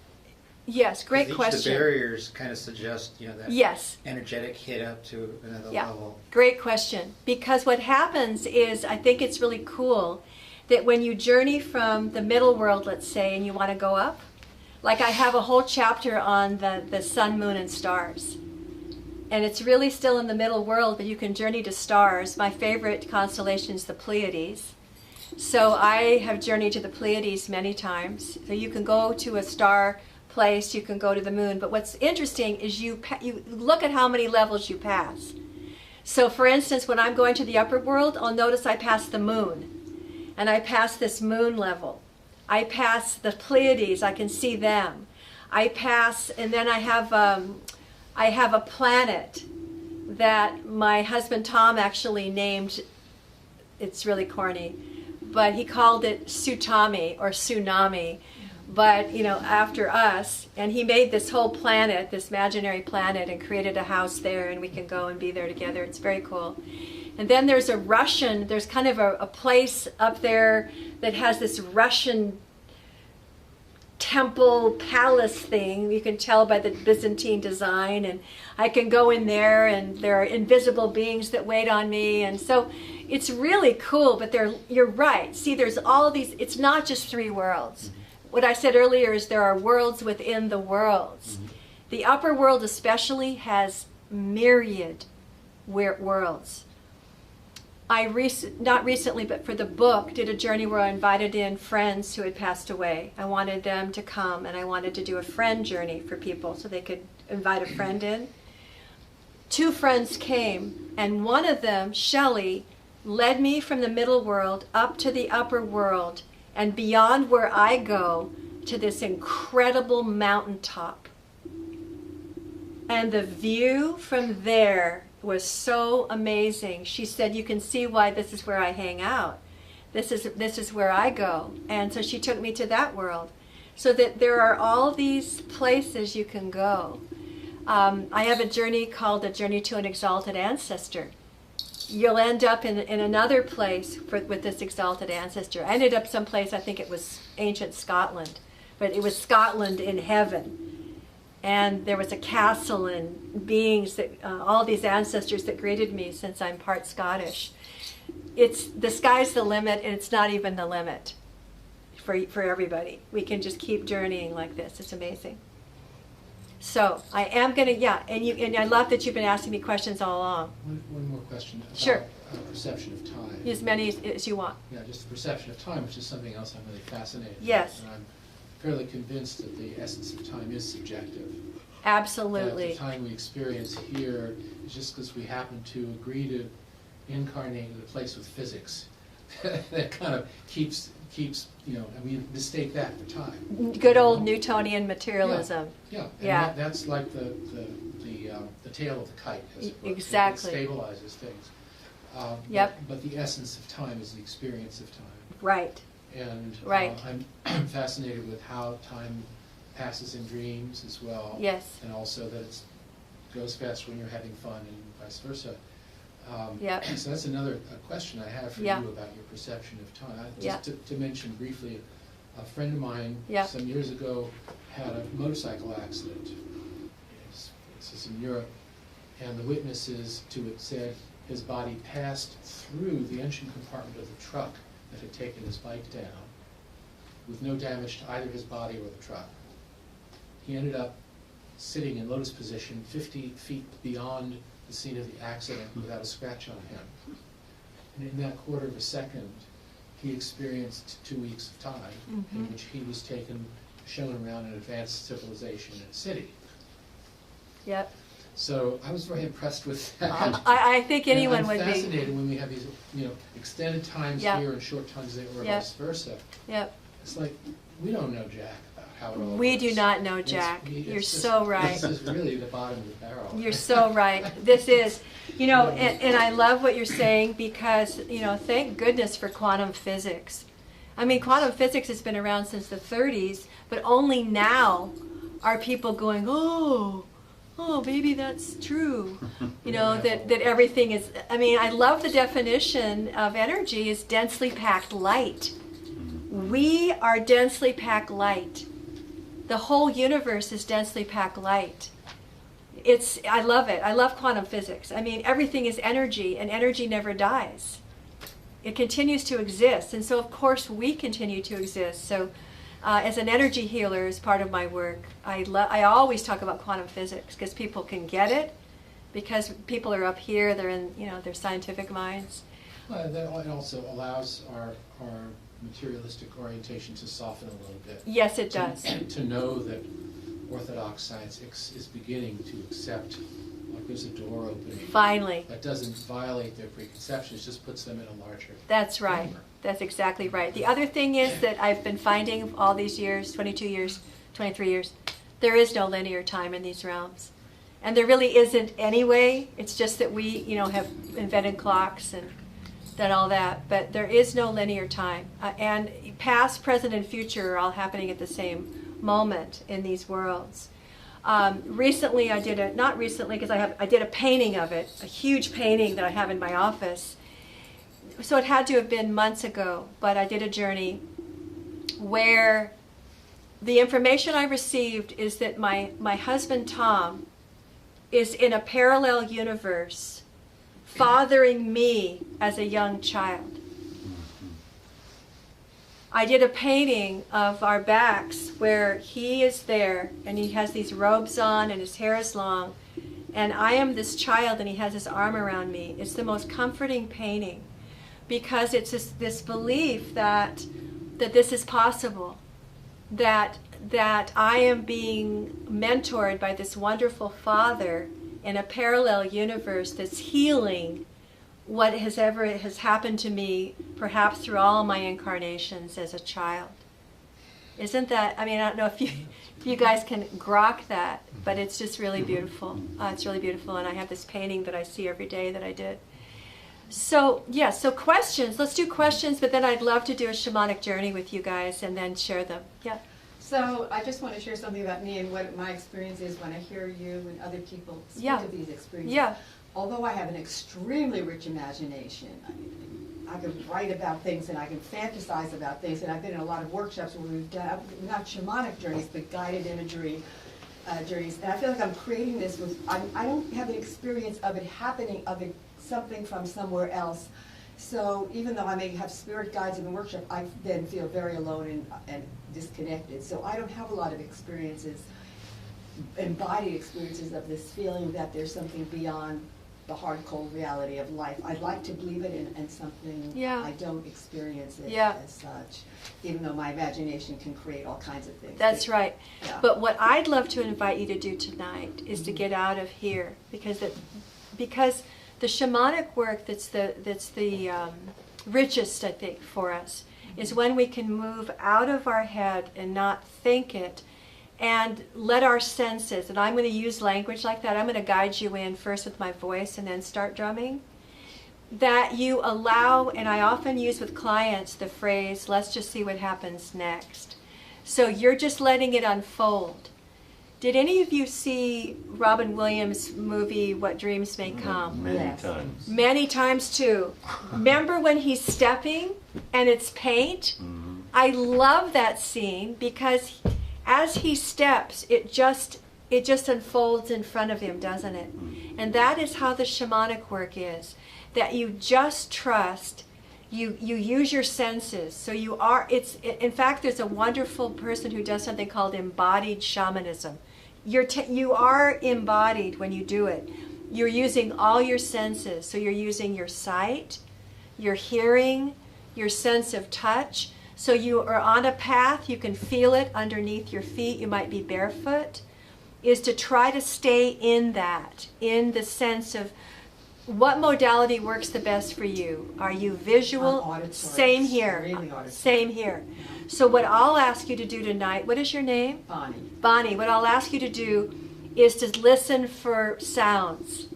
Yes, great question. The barriers kind of suggest, that energetic hit up to another level. Great question. Because what happens is, I think it's really cool that when you journey from the middle world, let's say, and you want to go up, like I have a whole chapter on the sun, moon, and stars. And it's really still in the middle world, but you can journey to stars. My favorite constellation is the Pleiades. So I have journeyed to the Pleiades many times. So you can go to a star place, you can go to the moon, but what's interesting is you look at how many levels you pass. So for instance, when I'm going to the upper world, I'll notice I pass the moon, and I pass this moon level. I pass the Pleiades, I can see them. I pass, and then I have a planet that my husband Tom actually named. It's really corny, but he called it Sutami or Tsunami. But, after us, and he made this whole planet, this imaginary planet, and created a house there, and we can go and be there together. It's very cool. And then there's there's kind of a place up there that has this Russian temple palace thing. You can tell by the Byzantine design, and I can go in there, and there are invisible beings that wait on me, and so it's really cool. But you're right. See, there's all these, it's not just 3 worlds. What I said earlier is there are worlds within the worlds. Mm-hmm. The upper world especially has myriad worlds. Not recently, but for the book, did a journey where I invited in friends who had passed away. I wanted them to come, and I wanted to do a friend journey for people so they could invite a friend in. 2 friends came, and one of them, Shelley, led me from the middle world up to the upper world, and beyond where I go to this incredible mountaintop. And the view from there was so amazing. She said, you can see why this is where I hang out. This is where I go. And so she took me to that world. So that there are all these places you can go. I have a journey called A Journey to an Exalted Ancestor. You'll end up in another place with this exalted ancestor. I ended up someplace, I think it was ancient Scotland, but it was Scotland in heaven. And there was a castle and beings, that all these ancestors that greeted me, since I'm part Scottish. The sky's the limit, and it's not even the limit for everybody. We can just keep journeying like this. It's amazing. So I am going to, and I love that you've been asking me questions all along. One more question about sure. Perception of time. As many as you want. Yeah, just the perception of time, which is something else I'm really fascinated yes. with. And I'm fairly convinced that the essence of time is subjective. Absolutely. That the time we experience here is just because we happen to agree to incarnate in a place with physics that kind of keeps keeps, and we mistake that for time. Good old Newtonian materialism. Yeah, and Yeah. that's like the tail of the kite, as it were. Exactly. It stabilizes things. Yep. But the essence of time is the experience of time. Right. And Right. I'm fascinated with how time passes in dreams as well. Yes. And also that it goes fast when you're having fun and vice versa. Yep. So that's another question I have for Yeah. you about your perception of time. Yeah. Just to mention briefly, a friend of mine Yeah. some years ago had a motorcycle accident. This is in Europe, and the witnesses to it said his body passed through the engine compartment of the truck that had taken his bike down, with no damage to either his body or the truck. He ended up sitting in lotus position 50 feet beyond the scene of the accident without a scratch on him. And in that quarter of a second, he experienced 2 weeks of time in which he was shown around an advanced civilization in a city. Yep. So I was very impressed with that. I think anyone And would I'm be. fascinated when we have these, extended times Yeah. here and short times there, or Yeah. vice versa. Yep. It's like, we don't know jack about how it all We works. do not know, It's- Jack. it's You're just- so right. This is really the bottom of the barrel. You're so right. This is, and I love what you're saying because, thank goodness for quantum physics. I mean, quantum physics has been around since the 30s, but only now are people going, oh, maybe that's true. That everything is, I love the definition of energy is densely packed light. We are densely packed light. The whole universe is densely packed light. I love it. I love quantum physics. Everything is energy, and energy never dies. It continues to exist, and so of course we continue to exist. So as an energy healer, as part of my work, I always talk about quantum physics because people can get it, because people are up here, they're in their scientific minds. Well, it also allows our materialistic orientation to soften a little bit. Yes, it does. To know that orthodox science is beginning to accept, like there's a door opening. Finally. That doesn't violate their preconceptions, just puts them in a larger That's right. framework. That's exactly right. The other thing is that I've been finding all these years, 22 years, 23 years, there is no linear time in these realms. And there really isn't anyway. It's just that we, have invented clocks and done all that. But there is no linear time. And past, present, and future are all happening at the same moment in these worlds. Recently, not recently, because I did a painting of it, a huge painting that I have in my office. So it had to have been months ago, but I did a journey where the information I received is that my husband Tom is in a parallel universe fathering me as a young child. I did a painting of our backs where he is there and he has these robes on and his hair is long, and I am this child and he has his arm around me. It's the most comforting painting because it's this belief that this is possible, that I am being mentored by this wonderful Father in a parallel universe that's healing what has happened to me, perhaps through all my incarnations as a child. Isn't that, I don't know if you guys can grok that, but it's just really beautiful. It's really beautiful, and I have this painting that I see every day that I did. So, so questions. Let's do questions, but then I'd love to do a shamanic journey with you guys and then share them. Yeah. So I just want to share something about me and what my experience is when I hear you and other people speak of these experiences. Yeah. Although I have an extremely rich imagination, I can write about things and I can fantasize about things, and I've been in a lot of workshops where we've done, not shamanic journeys, but guided imagery journeys, and I feel like I'm creating this with, I don't have an experience of it happening, something from somewhere else. So even though I may have spirit guides in the workshop, I then feel very alone and disconnected. So I don't have a lot of experiences, embodied experiences of this feeling that there's something beyond the hard, cold reality of life. I'd like to believe it in something. I don't experience it as such, even though my imagination can create all kinds of things. That's right. Yeah. But what I'd love to invite you to do tonight is to get out of here, because the shamanic work that's the richest, I think, for us is when we can move out of our head and not think it, and let our senses, and I'm going to use language like that, I'm going to guide you in first with my voice and then start drumming, that you allow, and I often use with clients the phrase, let's just see what happens next. So you're just letting it unfold. Did any of you see Robin Williams' movie, What Dreams May Come? Many Yes. times. Many times too. Remember when he's stepping and it's paint? I love that scene because as he steps, it just unfolds in front of him, doesn't it? And that is how the shamanic work is. That you just trust, you use your senses. So you are, in fact, there's a wonderful person who does something called embodied shamanism. You are embodied when you do it. You're using all your senses. So you're using your sight, your hearing, your sense of touch. So you are on a path, you can feel it underneath your feet, you might be barefoot, is to try to stay in that, in the sense of what modality works the best for you. Are you visual? Auditory. Same here. Really auditory. Same here. So what I'll ask you to do tonight, what is your name? Bonnie. Bonnie, what I'll ask you to do is to listen for sounds.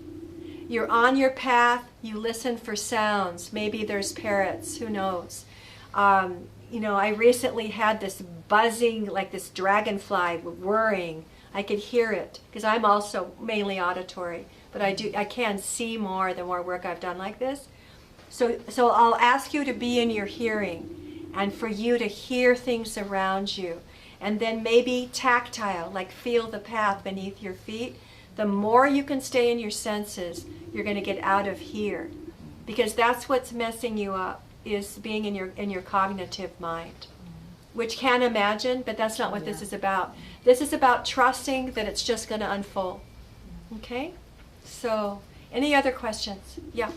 You're on your path, you listen for sounds. Maybe there's parrots, who knows? I recently had this buzzing, like this dragonfly whirring. I could hear it, because I'm also mainly auditory, but I can see more the more work I've done like this. So I'll ask you to be in your hearing, and for you to hear things around you. And then maybe tactile, like feel the path beneath your feet. The more you can stay in your senses, you're going to get out of here. Because that's what's messing you up, is being in your cognitive mind, which can imagine, but that's not what this is about. This is about trusting that it's just going to unfold. Okay? So, any other questions? Yeah.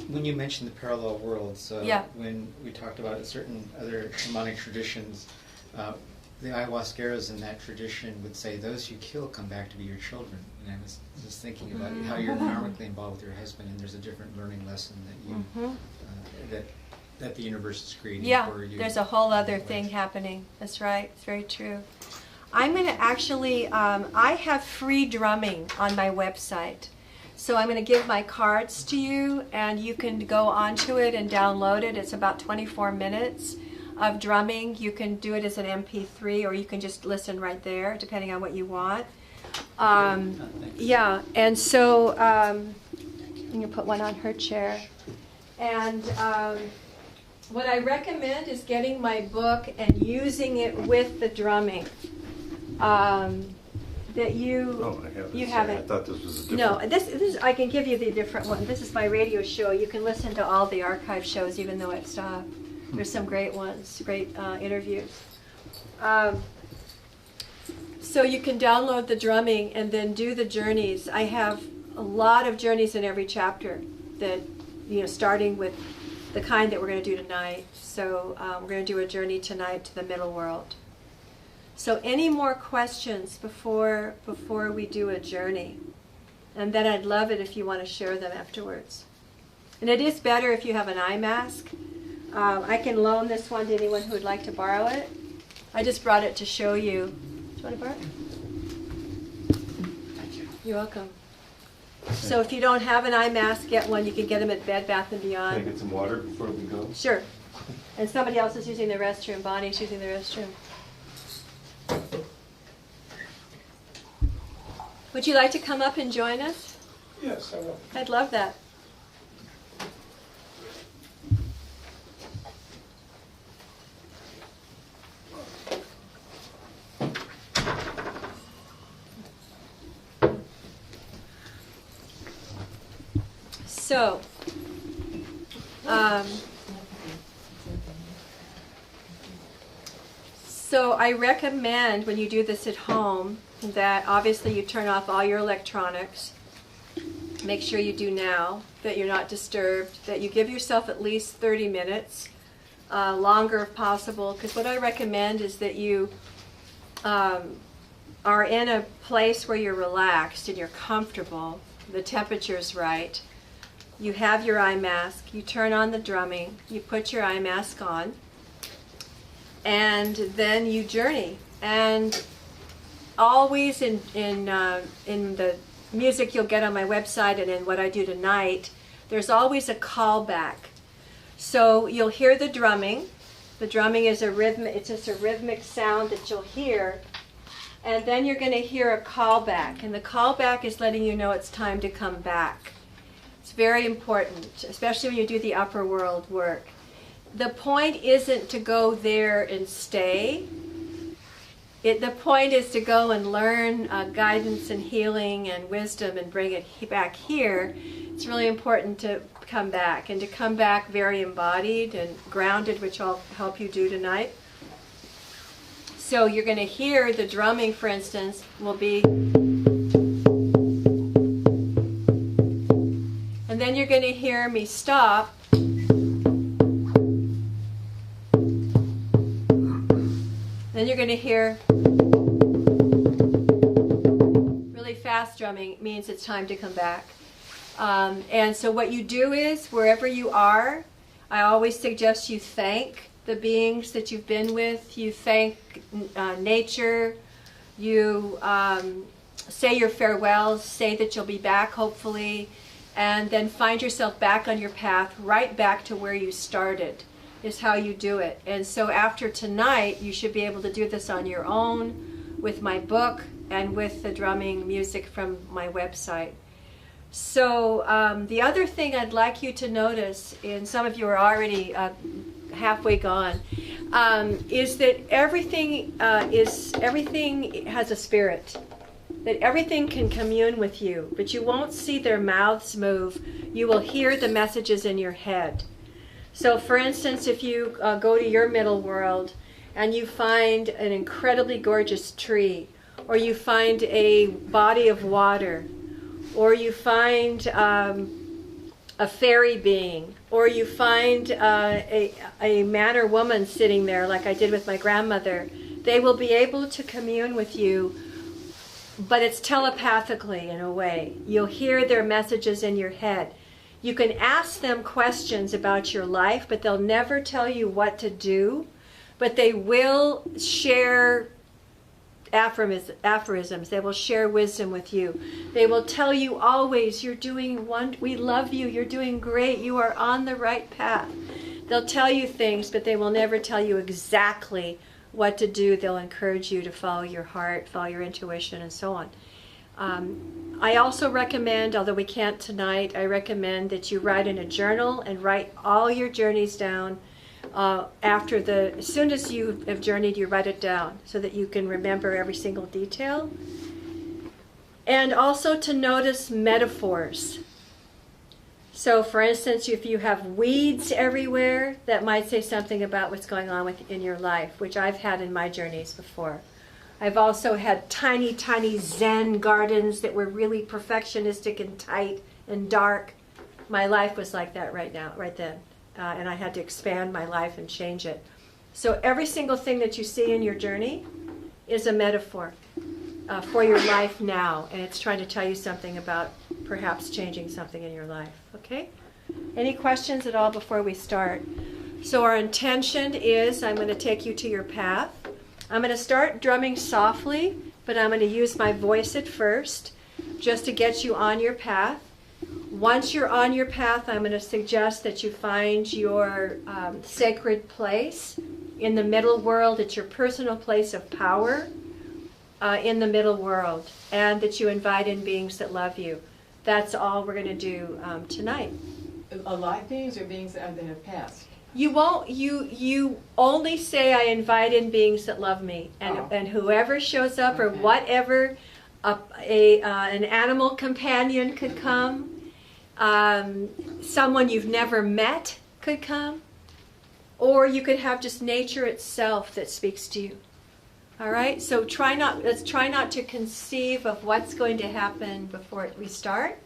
When you mentioned the parallel worlds, Yeah. when we talked about certain other shamanic traditions, the ayahuasqueras in that tradition would say, those you kill come back to be your children. And I was just thinking about how you're karmically involved with your husband, and there's a different learning lesson that you that the universe is creating for you. Yeah, there's a whole other thing happening. That's right. It's very true. I'm going to actually, I have free drumming on my website. So I'm going to give my cards to you, and you can go onto it and download it. It's about 24 minutes of drumming. You can do it as an MP3, or you can just listen right there, depending on what you want. Yeah, and so I'm going to put one on her chair. And what I recommend is getting my book and using it with the drumming. That you you haven't. I thought this was a different. No, this I can give you the different one. This is my radio show. You can listen to all the archive shows, even though it stopped. There's some great ones, great interviews. So you can download the drumming and then do the journeys. I have a lot of journeys in every chapter that, starting with the kind that we're going to do tonight. So we're going to do a journey tonight to the middle world. So any more questions before we do a journey? And then I'd love it if you want to share them afterwards. And it is better if you have an eye mask. I can loan this one to anyone who would like to borrow it. I just brought it to show you. Do you want to borrow it? Thank you. You're welcome. So if you don't have an eye mask, get one. You can get them at Bed Bath & Beyond. Can I get some water before we go? Sure. And somebody else is using the restroom. Bonnie's using the restroom. Would you like to come up and join us? Yes, I will. I'd love that. So I recommend when you do this at home that obviously you turn off all your electronics. Make sure you do now, that you're not disturbed, that you give yourself at least 30 minutes, longer if possible, because what I recommend is that you are in a place where you're relaxed and you're comfortable, the temperature's right. You have your eye mask, you turn on the drumming, you put your eye mask on, and then you journey. And always in the music you'll get on my website and in what I do tonight, there's always a callback. So you'll hear the drumming. The drumming is it's just a rhythmic sound that you'll hear. And then you're going to hear a callback. And the callback is letting you know it's time to come back. It's very important, especially when you do the upper world work. The point isn't to go there and stay. The point is to go and learn guidance and healing and wisdom and bring it back here. It's really important to come back, and to come back very embodied and grounded, which I'll help you do tonight. So you're going to hear the drumming, for instance, will be... And then you're going to hear me stop. Then you're going to hear really fast drumming. It means it's time to come back. And so what you do is, wherever you are, I always suggest you thank the beings that you've been with. You thank nature. You say your farewells, say that you'll be back, hopefully, and then find yourself back on your path, right back to where you started, is how you do it. And so after tonight, you should be able to do this on your own with my book and with the drumming music from my website. So the other thing I'd like you to notice, and some of you are already halfway gone, is that everything has a spirit. That everything can commune with you, but you won't see their mouths move. You will hear the messages in your head. So for instance, if you go to your middle world and you find an incredibly gorgeous tree, or you find a body of water, or you find a fairy being, or you find a man or woman sitting there like I did with my grandmother, they will be able to commune with you, but it's telepathically in a way. You'll hear their messages in your head. You can ask them questions about your life, but they'll never tell you what to do, but they will share aphorisms. They will share wisdom with you. They will tell you always, you're doing we love you, you're doing great, you are on the right path. They'll tell you things, but they will never tell you exactly what to do. They'll encourage you to follow your heart, follow your intuition, and so on. I also recommend, although we can't tonight, I recommend that you write in a journal and write all your journeys down. As soon as you have journeyed, you write it down so that you can remember every single detail. And also to notice metaphors. So for instance, if you have weeds everywhere, that might say something about what's going on in your life, which I've had in my journeys before. I've also had tiny, tiny Zen gardens that were really perfectionistic and tight and dark. My life was like that right then. And I had to expand my life and change it. So every single thing that you see in your journey is a metaphor for your life now. And it's trying to tell you something about perhaps changing something in your life. Okay? Any questions at all before we start? So our intention is, I'm going to take you to your path. I'm going to start drumming softly, but I'm going to use my voice at first just to get you on your path. Once you're on your path, I'm going to suggest that you find your sacred place in the middle world. It's your personal place of power in the middle world, and that you invite in beings that love you. That's all we're going to do tonight. Alive beings or beings that have passed? You won't. You only say, I invite in beings that love me, and whoever shows up, or whatever, an animal companion could come. Someone you've never met could come, or you could have just nature itself that speaks to you. All right, so let's try not to conceive of what's going to happen before we start,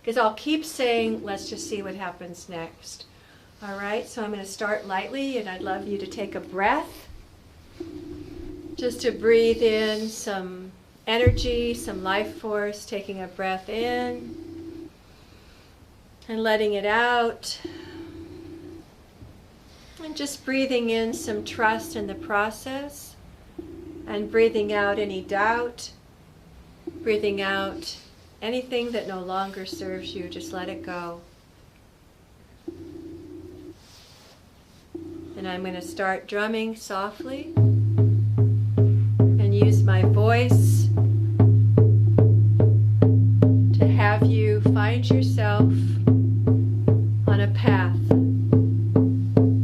because I'll keep saying, let's just see what happens next. All right, so I'm going to start lightly, and I'd love you to take a breath, just to breathe in some energy, some life force, taking a breath in and letting it out. And just breathing in some trust in the process, and breathing out any doubt, breathing out anything that no longer serves you. Just let it go. And I'm going to start drumming softly and use my voice to have you find yourself on a path.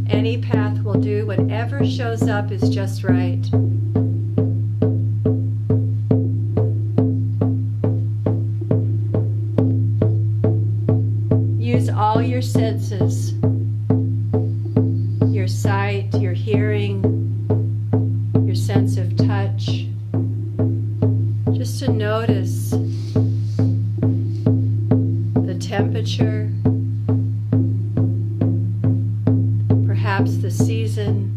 Any path will do. Whatever shows up is just right. Use all your senses. Your sight, your hearing, your sense of touch. Just to notice the temperature, perhaps the season.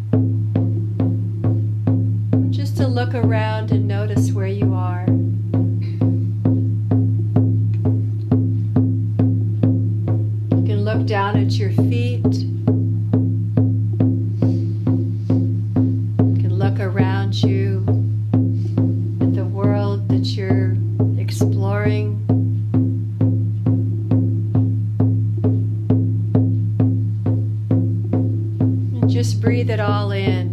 Just to look around and notice where you are. You can look down at your feet. Around you, at the world that you're exploring. And just breathe it all in.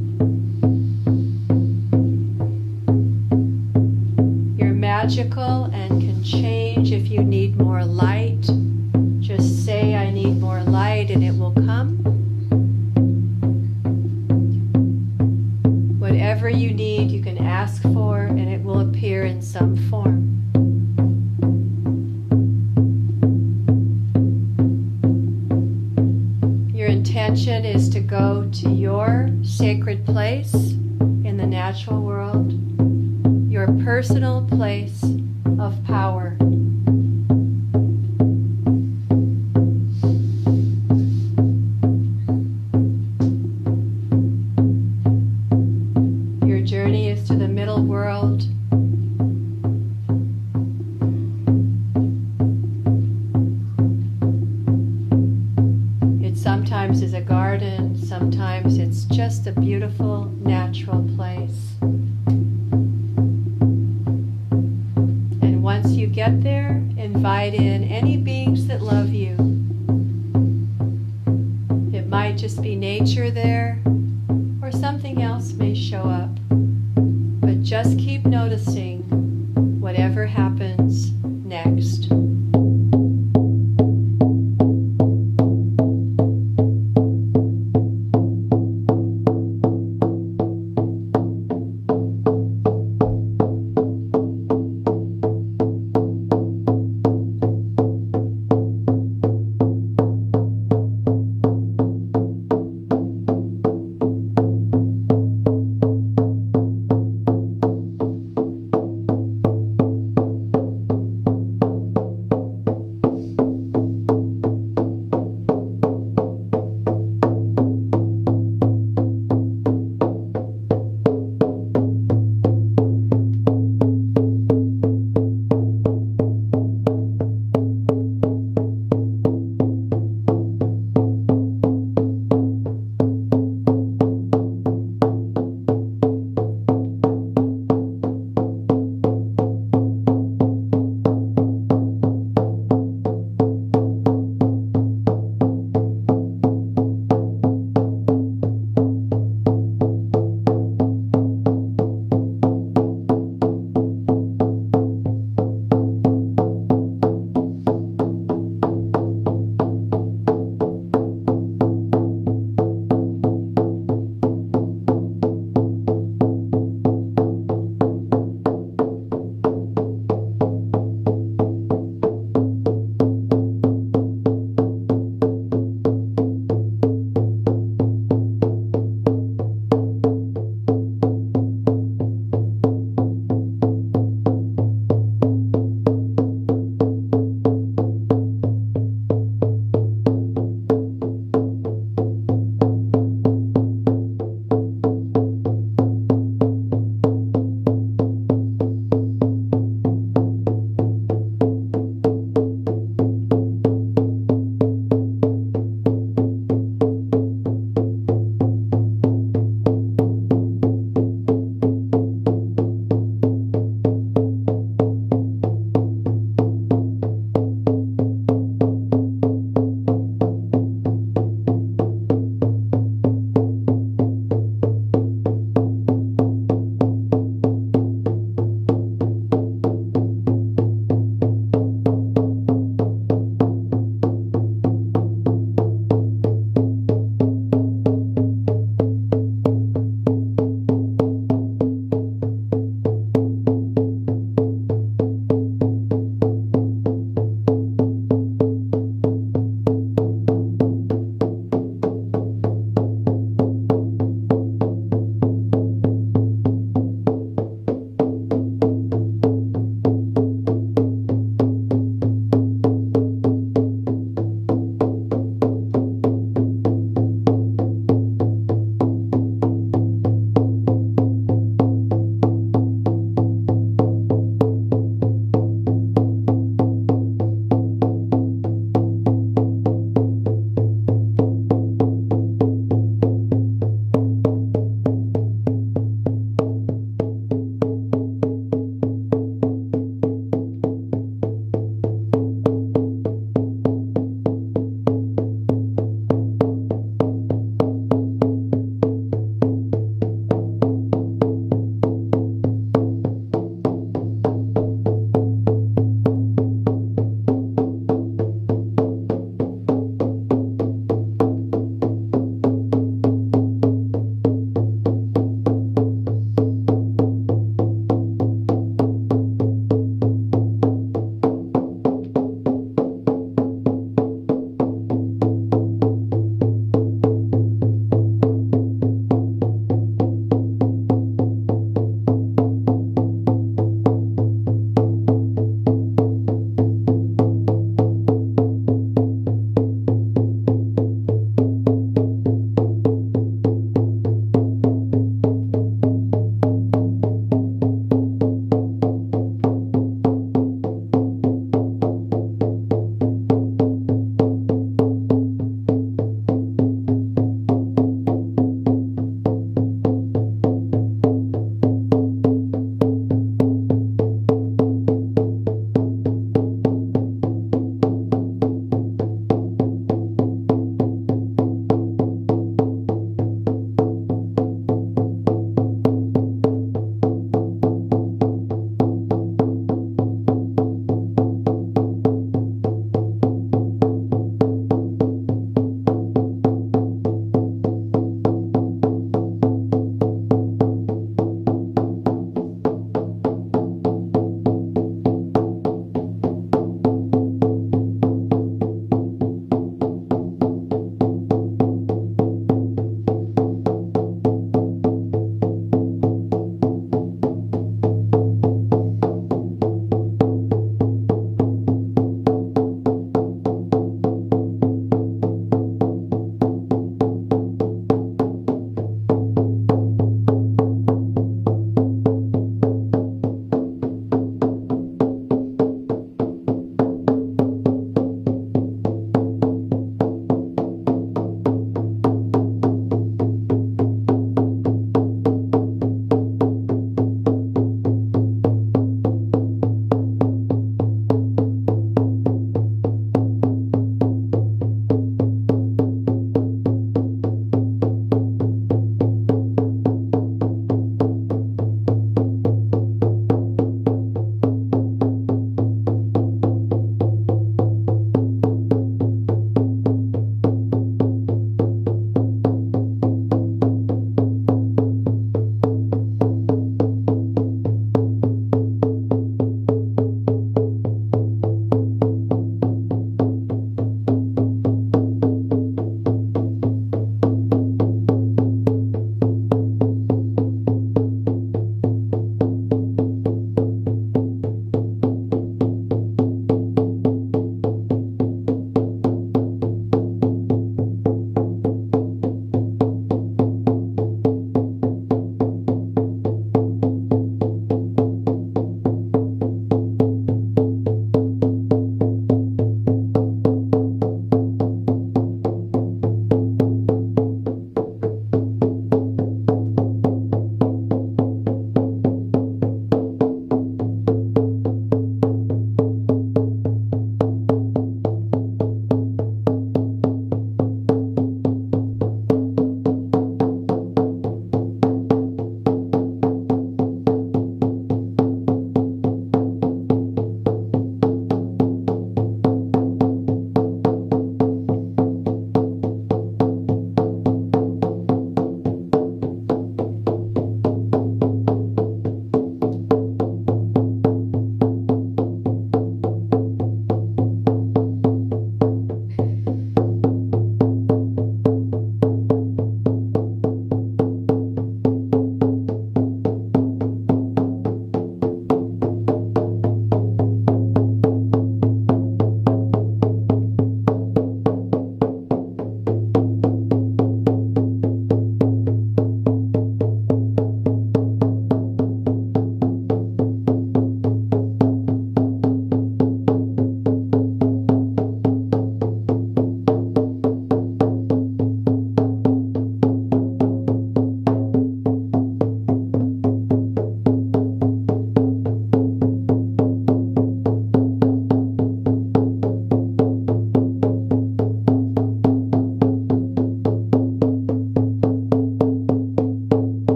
You're magical and can change if you need more light. Just say, I need more light, and it will come. Whatever you need, you can ask for, and it will appear in some form. Your intention is to go to your sacred place in the natural world, your personal place of power. Sometimes is a garden, sometimes it's just a beautiful natural place. And once you get there, invite in any beings that love you. It might just be nature there, or something else may show up. But just keep noticing whatever happens next.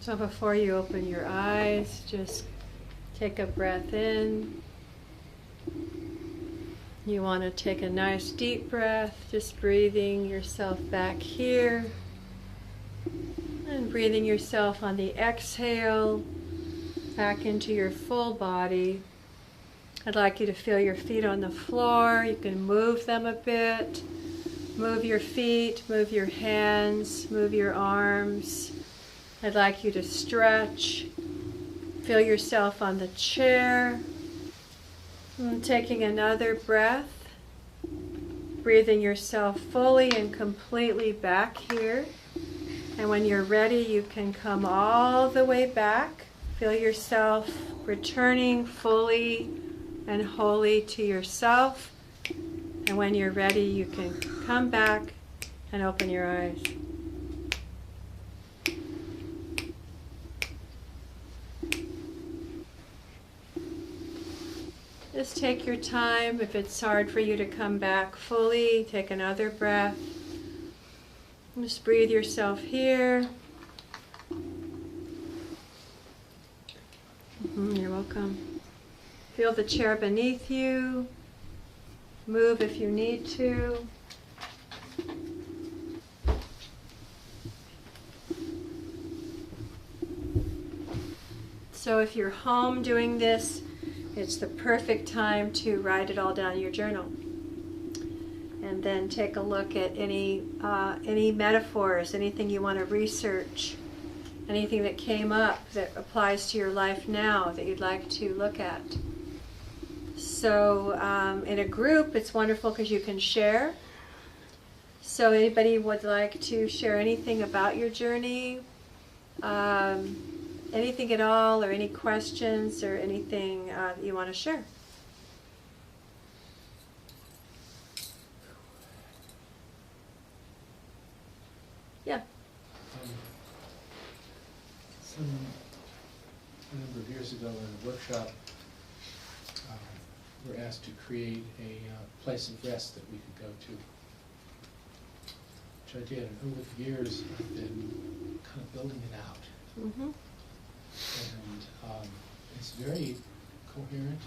So before you open your eyes, just take a breath in. You want to take a nice deep breath, just breathing yourself back here. And breathing yourself on the exhale back into your full body. I'd like you to feel your feet on the floor. You can move them a bit. Move your feet, move your hands, move your arms. I'd like you to stretch. Feel yourself on the chair. And taking another breath. Breathing yourself fully and completely back here. And when you're ready, you can come all the way back. Feel yourself returning fully and wholly to yourself. And when you're ready, you can come back and open your eyes. Just take your time. If it's hard for you to come back fully, take another breath. Just breathe yourself here. You're welcome. Feel the chair beneath you. Move if you need to. So if you're home doing this, it's the perfect time to write it all down in your journal. And then take a look at any metaphors, anything you want to research, anything that came up that applies to your life now that you'd like to look at. So in a group, it's wonderful because you can share. So anybody would like to share anything about your journey, anything at all, or any questions or anything that you want to share? Yeah. A number of years ago in a workshop, we were asked to create a place of rest that we could go to, which I did. And over the years, I've been kind of building it out. Mm-hmm. And it's very coherent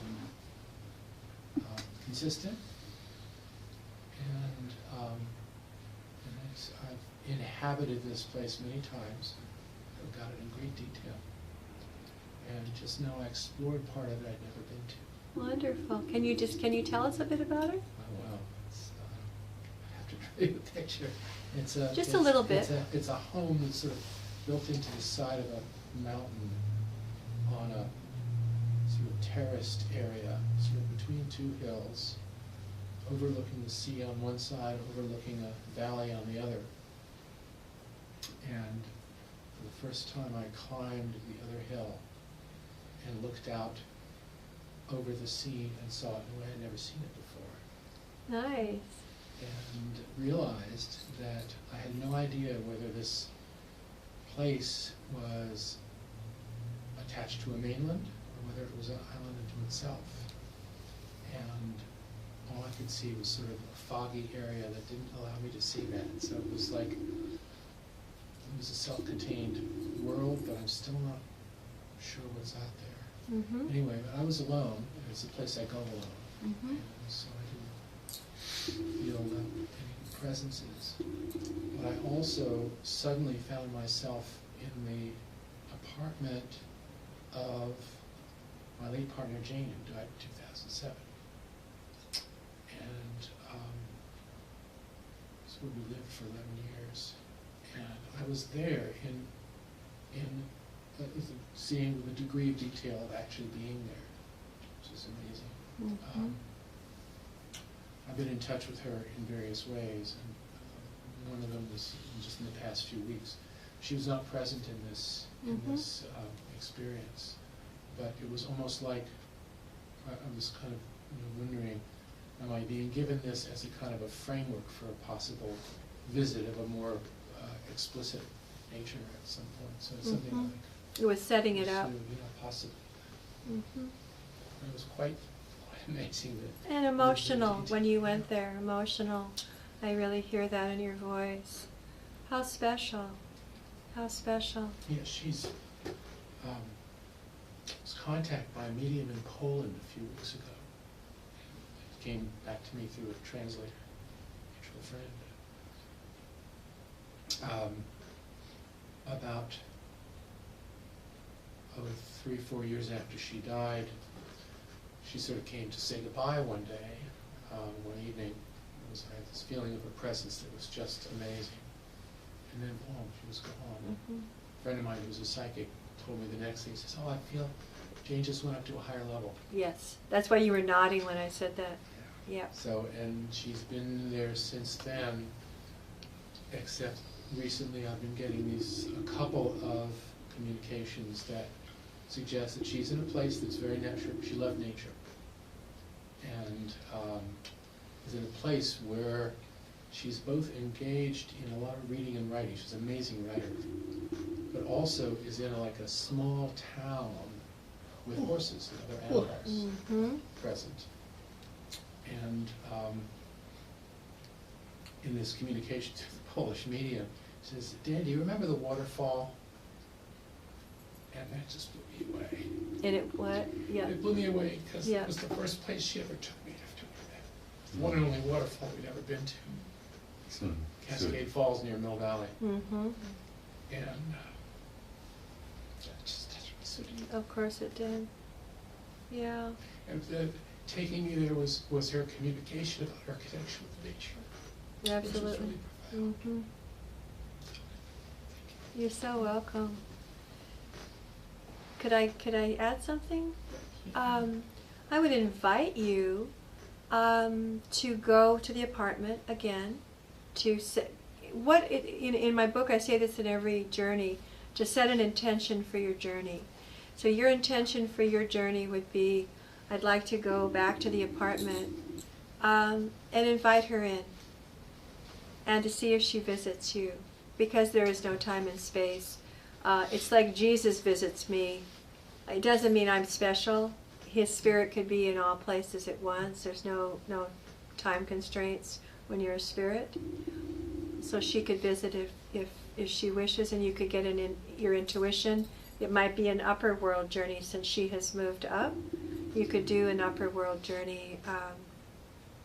and consistent. And I've inhabited this place many times. I've got it in great detail. And just now I explored part of it I'd never been to. Wonderful. Can you tell us a bit about it? Oh, wow. I have to draw you a picture. Just a little bit. It's a home that's sort of built into the side of a mountain on a sort of terraced area, sort of between two hills, overlooking the sea on one side, overlooking a valley on the other. And for the first time I climbed the other hill and looked out over the sea and saw it in a way I'd never seen it before. Nice. And realized that I had no idea whether this place was attached to a mainland or whether it was an island unto itself. And all I could see was sort of a foggy area that didn't allow me to see that. So it was like, it was a self-contained world, but I'm still not sure what's out there. Mm-hmm. Anyway, I was alone, and it's a place I go alone. Mm-hmm. And so I didn't feel any presences. But I also suddenly found myself in the apartment of my late partner Jane, who died in 2007. And that's where we lived for 11 years. And I was there in seeing with a degree of detail of actually being there, which is amazing. Mm-hmm. I've been in touch with her in various ways, and one of them was just in the past few weeks. She was not present in this experience, but it was almost like I was kind of wondering, am I being given this as a kind of a framework for a possible visit of a more explicit nature at some point? So it's something like it was setting it up. Possibly. Mm-hmm. It was quite amazing. And emotional when you went there. Emotional. I really hear that in your voice. How special. How special. Yeah, she's was contacted by a medium in Poland a few weeks ago. It came back to me through a translator, mutual friend. About 3-4 years after she died, she sort of came to say goodbye one day, one evening. I had this feeling of her presence that was just amazing. And then, boom, she was gone. A friend of mine who was a psychic told me the next thing. He says, oh, I feel Jane just went up to a higher level. Yes, that's why you were nodding when I said that. Yeah. So, and she's been there since then, except recently I've been getting a couple of communications that suggest that she's in a place that's very natural. She loved nature. And is in a place where she's both engaged in a lot of reading and writing. She's an amazing writer. But also is in like a small town with horses and other animals present. And in this communication to the Polish medium, she says, Dan, do you remember the waterfall? And that just blew me away. And it what? Yeah. It blew me away because it was the first place she ever took me after that. One and only waterfall we'd ever been to. So Cascade Falls near Mill Valley. And that just touched me so deep. Of course it did. Yeah. And taking me there was her communication about architecture with nature. Absolutely. Which was really profound. You're so welcome. Could I add something? I would invite you to go to the apartment again. In my book I say this in every journey, to set an intention for your journey. So your intention for your journey would be, I'd like to go back to the apartment and invite her in, and to see if she visits you, because there is no time and space. It's like Jesus visits me. It doesn't mean I'm special. His spirit could be in all places at once. There's no time constraints when you're a spirit. So she could visit if she wishes, and you could get your intuition. It might be an upper world journey since she has moved up. You could do an upper world journey,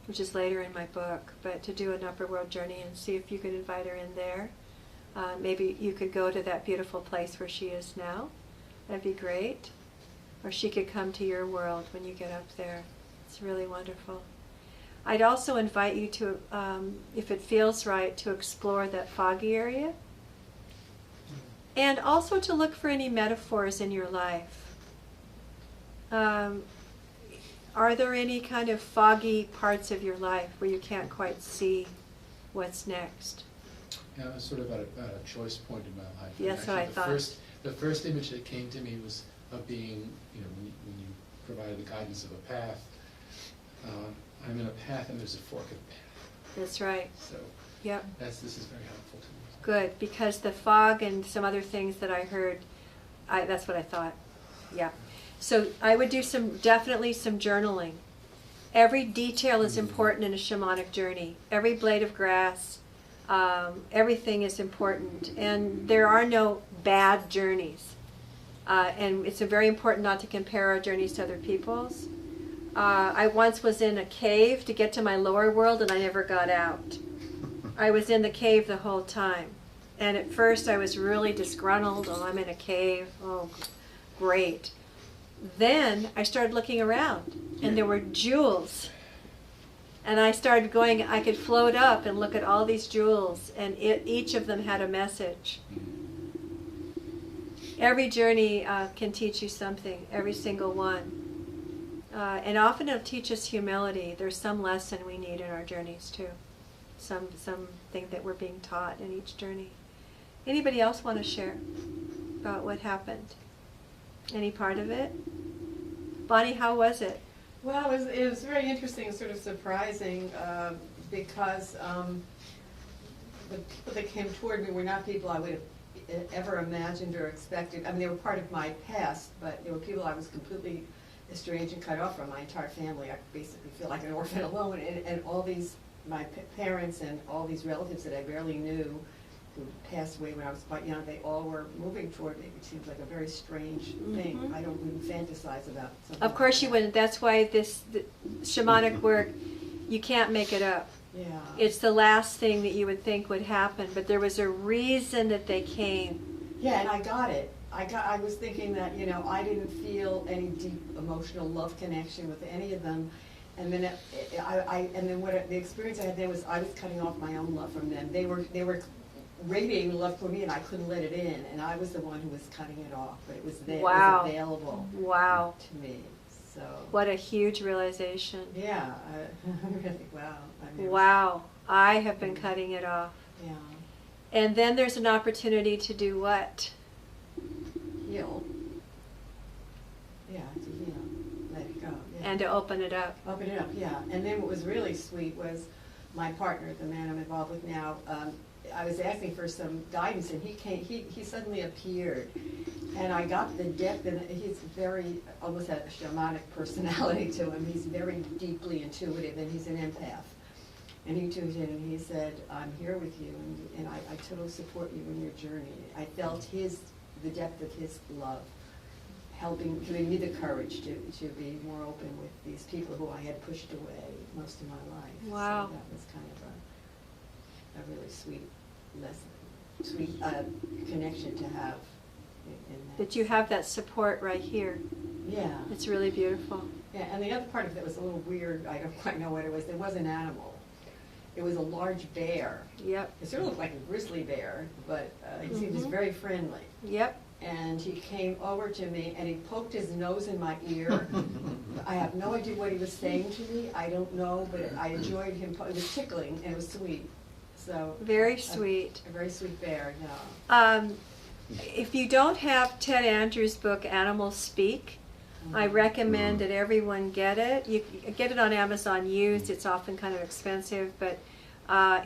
which is later in my book, but to do an upper world journey and see if you could invite her in there. Maybe you could go to that beautiful place where she is now. That'd be great. Or she could come to your world when you get up there. It's really wonderful. I'd also invite you to, if it feels right, to explore that foggy area. And also to look for any metaphors in your life. Are there any kind of foggy parts of your life where you can't quite see what's next? Yeah, I was sort of at a choice point in my life. Yes, so I thought. The first image that came to me was of being, when you provided the guidance of a path, I'm in a path and there's a fork of the path. That's right. So yep. This is very helpful to me. Good, because the fog and some other things that I heard, that's what I thought. Yeah. So I would do definitely some journaling. Every detail is important in a shamanic journey. Every blade of grass, everything is important. And there are no bad journeys. And it's very important not to compare our journeys to other people's. I once was in a cave to get to my lower world, and I never got out. I was in the cave the whole time. And at first I was really disgruntled. Oh, I'm in a cave. Oh, great. Then I started looking around, and there were jewels. And I started going, I could float up and look at all these jewels, and each of them had a message. Every journey can teach you something, every single one. And often it'll teach us humility. There's some lesson we need in our journeys too. Something that we're being taught in each journey. Anybody else want to share about what happened? Any part of it? Bonnie, how was it? Well, it was very interesting and sort of surprising because the people that came toward me were not people I would have ever imagined or expected. I mean, they were part of my past, but they were people I was completely estranged and cut off from. My entire family, I basically feel like an orphan alone, and all these, my parents and all these relatives that I barely knew, who passed away when I was quite young, they all were moving toward me. It seems like a very strange thing. I don't even fantasize about something. Of course like you that. wouldn't. That's why the shamanic work, you can't make it up. Yeah. It's the last thing that you would think would happen, but there was a reason that they came. Yeah, and I got it. I was thinking that, you know, I didn't feel any deep emotional love connection with any of them. And then the experience I had there was I was cutting off my own love from them. They were radiating love for me, and I couldn't let it in, and I was the one who was cutting it off. But it was there, Wow. it was available Wow. to me. So What a huge realization. yeah, I really wow. I mean, Wow. I have been cutting it off. Yeah, And then there's an opportunity to do what? heal. Yeah, to heal, let it go. Yeah. And to open it up. Open it up, yeah. And then what was really sweet was my partner, the man I'm involved with now, I was asking for some guidance, and he suddenly appeared. And I got the depth, and he's almost had a shamanic personality to him. He's very deeply intuitive, and he's an empath. And he tuned in, and he said, I'm here with you, and I totally support you in your journey. I felt the depth of his love, giving me the courage to be more open with these people who I had pushed away most of my life. Wow. So that was kind of a really sweet lesson, sweet connection to have in that. That you have that support right here. Yeah. It's really beautiful. Yeah, and the other part of it was a little weird. I don't quite know what it was. There was an animal. It was a large bear. Yep. It sort of looked like a grizzly bear, but he seemed just very friendly. Yep. And he came over to me, and he poked his nose in my ear. I have no idea what he was saying to me. I don't know, but I enjoyed him. It was tickling, and it was sweet. So Very sweet. A very sweet bear, yeah. If you don't have Ted Andrews' book, Animals Speak, I recommend that everyone get it. You get it on Amazon used. It's often kind of expensive, but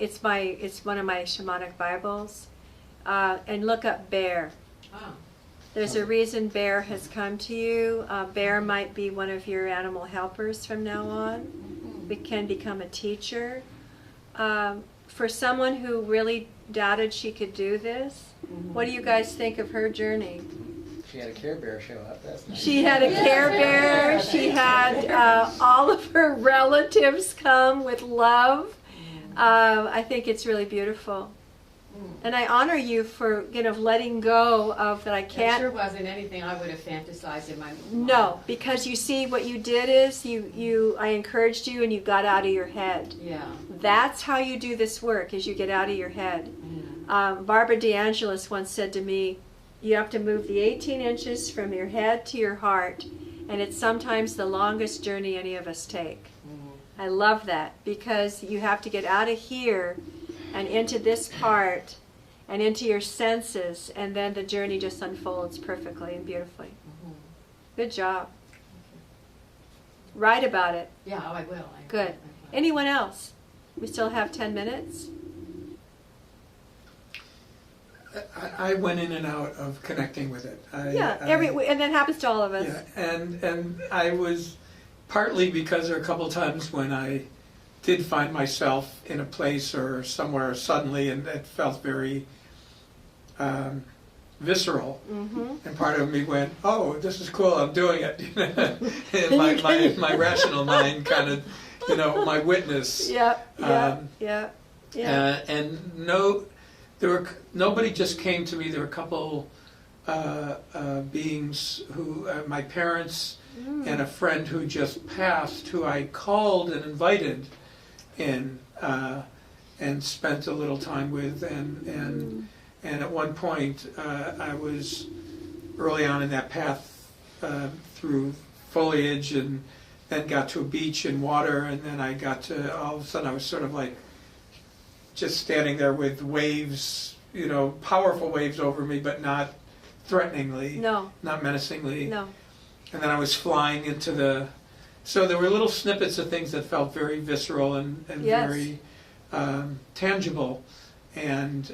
it's one of my shamanic Bibles. And look up bear. Ah. There's a reason bear has come to you. Bear might be one of your animal helpers from now on. It can become a teacher. For someone who really doubted she could do this, what do you guys think of her journey? She had a Care Bear show up. That's nice. She had a Care Bear. She had all of her relatives come with love. I think it's really beautiful. And I honor you for letting go of that. I It can't. sure wasn't anything I would have fantasized in my mind. No, because you see what you did is I encouraged you and you got out of your head. Yeah. That's how you do this work, is you get out of your head. Barbara DeAngelis once said to me, you have to move the 18 inches from your head to your heart, and it's sometimes the longest journey any of us take. I love that, because you have to get out of here and into this part and into your senses, and then the journey just unfolds perfectly and beautifully. Good job. Write about it. Yeah, I will. Good. Anyone else? We still have 10 minutes. I went in and out of connecting with it. And that happens to all of us. Yeah, and I was partly because there are a couple of times when I did find myself in a place or somewhere suddenly, and it felt very visceral. And part of me went, "Oh, this is cool. I'm doing it." And my rational mind kind of, my witness. Yeah. And nobody just came to me. There were a couple beings who, my parents and a friend who just passed, who I called and invited in and spent a little time with. And at one point, I was early on in that path through foliage, and then got to a beach and water, and then I got to, all of a sudden I was sort of like just standing there with waves, powerful waves over me, but not threateningly, not menacingly. No. And then I was flying into so there were little snippets of things that felt very visceral and Yes. very tangible, and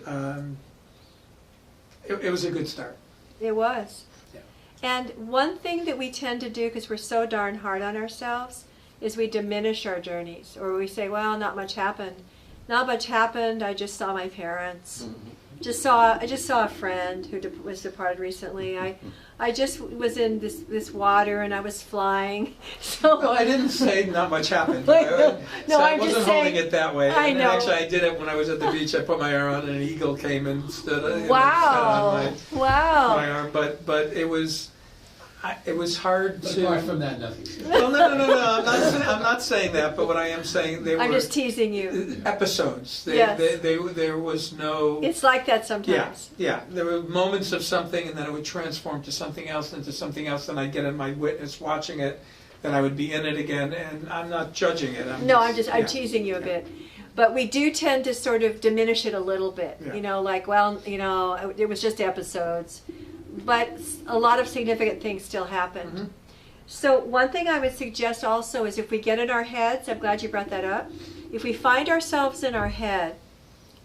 it was a good start. It was. Yeah. And one thing that we tend to do, because we're so darn hard on ourselves, is we diminish our journeys, or we say, well, not much happened. Not much happened, I just saw my parents. I just saw a friend who was departed recently. I just was in this water and I was flying. So Well, I didn't say not much happened. I know. No, So I I'm just wasn't saying- holding it that way. I And know. actually, I did it when I was at the beach. I put my arm on, and an eagle came and stood on wow, my wow. arm. But it was hard But to. apart from that, nothing. Well, no. I'm not saying that. But what I am saying, they I'm were just teasing you. episodes. Yes. There was no. It's like that sometimes. Yeah. There were moments of something, and then it would transform to something else, and to something else. Then I'd get in my witness watching it, then I would be in it again. And I'm not judging it. I'm I'm teasing you a bit. But we do tend to sort of diminish it a little bit. Yeah. You know, like, well, you know, it was just episodes. But a lot of significant things still happened. Mm-hmm. So one thing I would suggest also is if we get in our heads, I'm glad you brought that up, if we find ourselves in our head,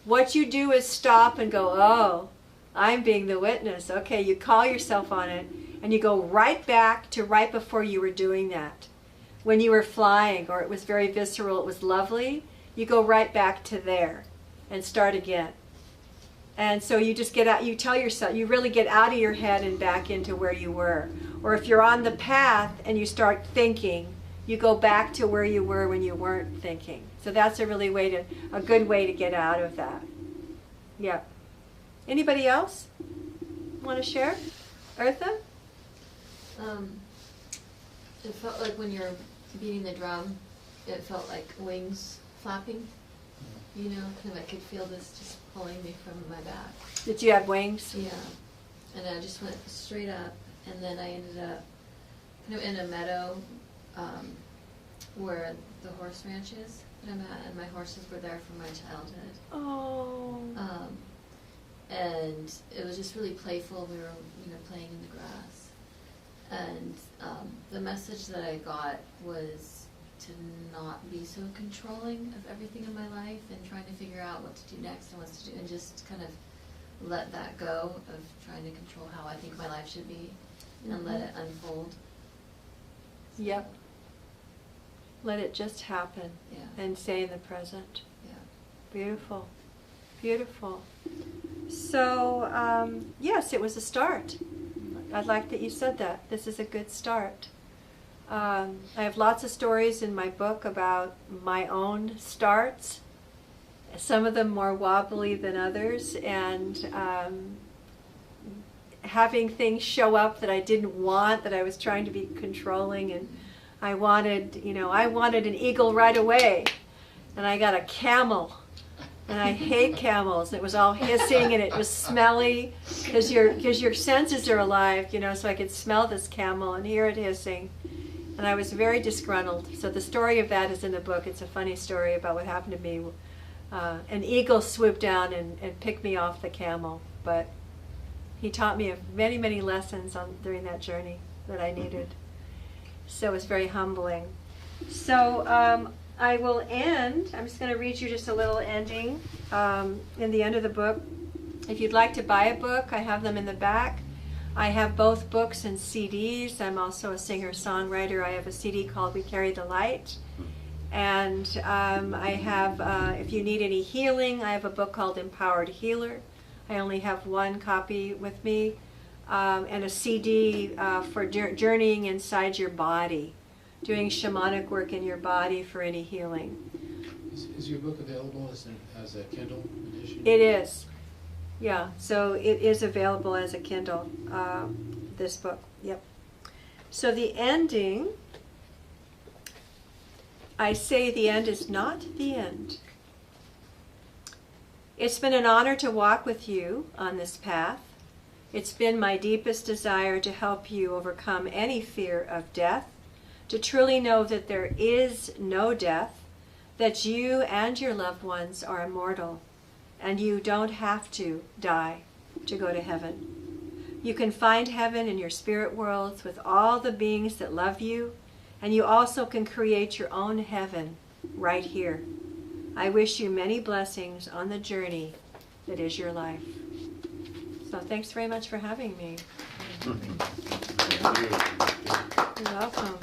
what you do is stop and go, oh, I'm being the witness. Okay, you call yourself on it, and you go right back to right before you were doing that. When you were flying, or it was very visceral, it was lovely, you go right back to there and start again. And so you just get out, you tell yourself, you really get out of your head and back into where you were. Or if you're on the path and you start thinking, you go back to where you were when you weren't thinking. So that's a good way to get out of that. Yeah. Anybody else want to share? Eartha? It felt like when you're beating the drum, it felt like wings flapping. You know, and I could feel this just pulling me from my back. Did you have wings? Yeah. And I just went straight up, and then I ended up kind of in a meadow where the horse ranch is that I'm at, and my horses were there from my childhood. Oh. And it was just really playful. We were, playing in the grass. And the message that I got was to not be so controlling of everything in my life and trying to figure out what to do next and what to do, and just kind of let that go of trying to control how I think my life should be and let it unfold. Yep. Let it just happen. Yeah. And stay in the present. Yeah. Beautiful. Beautiful. So, yes, it was a start. I like that you said that. This is a good start. I have lots of stories in my book about my own starts, some of them more wobbly than others, and having things show up that I didn't want, that I was trying to be controlling, and I wanted an eagle right away, and I got a camel. And I hate camels. It was all hissing and it was smelly because your senses are alive, so I could smell this camel and hear it hissing. And I was very disgruntled. So the story of that is in the book. It's a funny story about what happened to me. An eagle swooped down and picked me off the camel. But he taught me many, many lessons during that journey that I needed. So it was very humbling. So I will end. I'm just going to read you just a little ending in the end of the book. If you'd like to buy a book, I have them in the back. I have both books and CDs. I'm also a singer-songwriter. I have a CD called We Carry the Light. And I have, if you need any healing, I have a book called Empowered Healer. I only have one copy with me. And a CD for journeying inside your body, doing shamanic work in your body for any healing. Is your book available as a Kindle edition? It is. Yeah, so it is available as a Kindle, this book. Yep. So the ending, I say the end is not the end. It's been an honor to walk with you on this path. It's been my deepest desire to help you overcome any fear of death, to truly know that there is no death, that you and your loved ones are immortal, and you don't have to die to go to heaven. You can find heaven in your spirit worlds with all the beings that love you, and you also can create your own heaven right here. I wish you many blessings on the journey that is your life. So thanks very much for having me. You're welcome.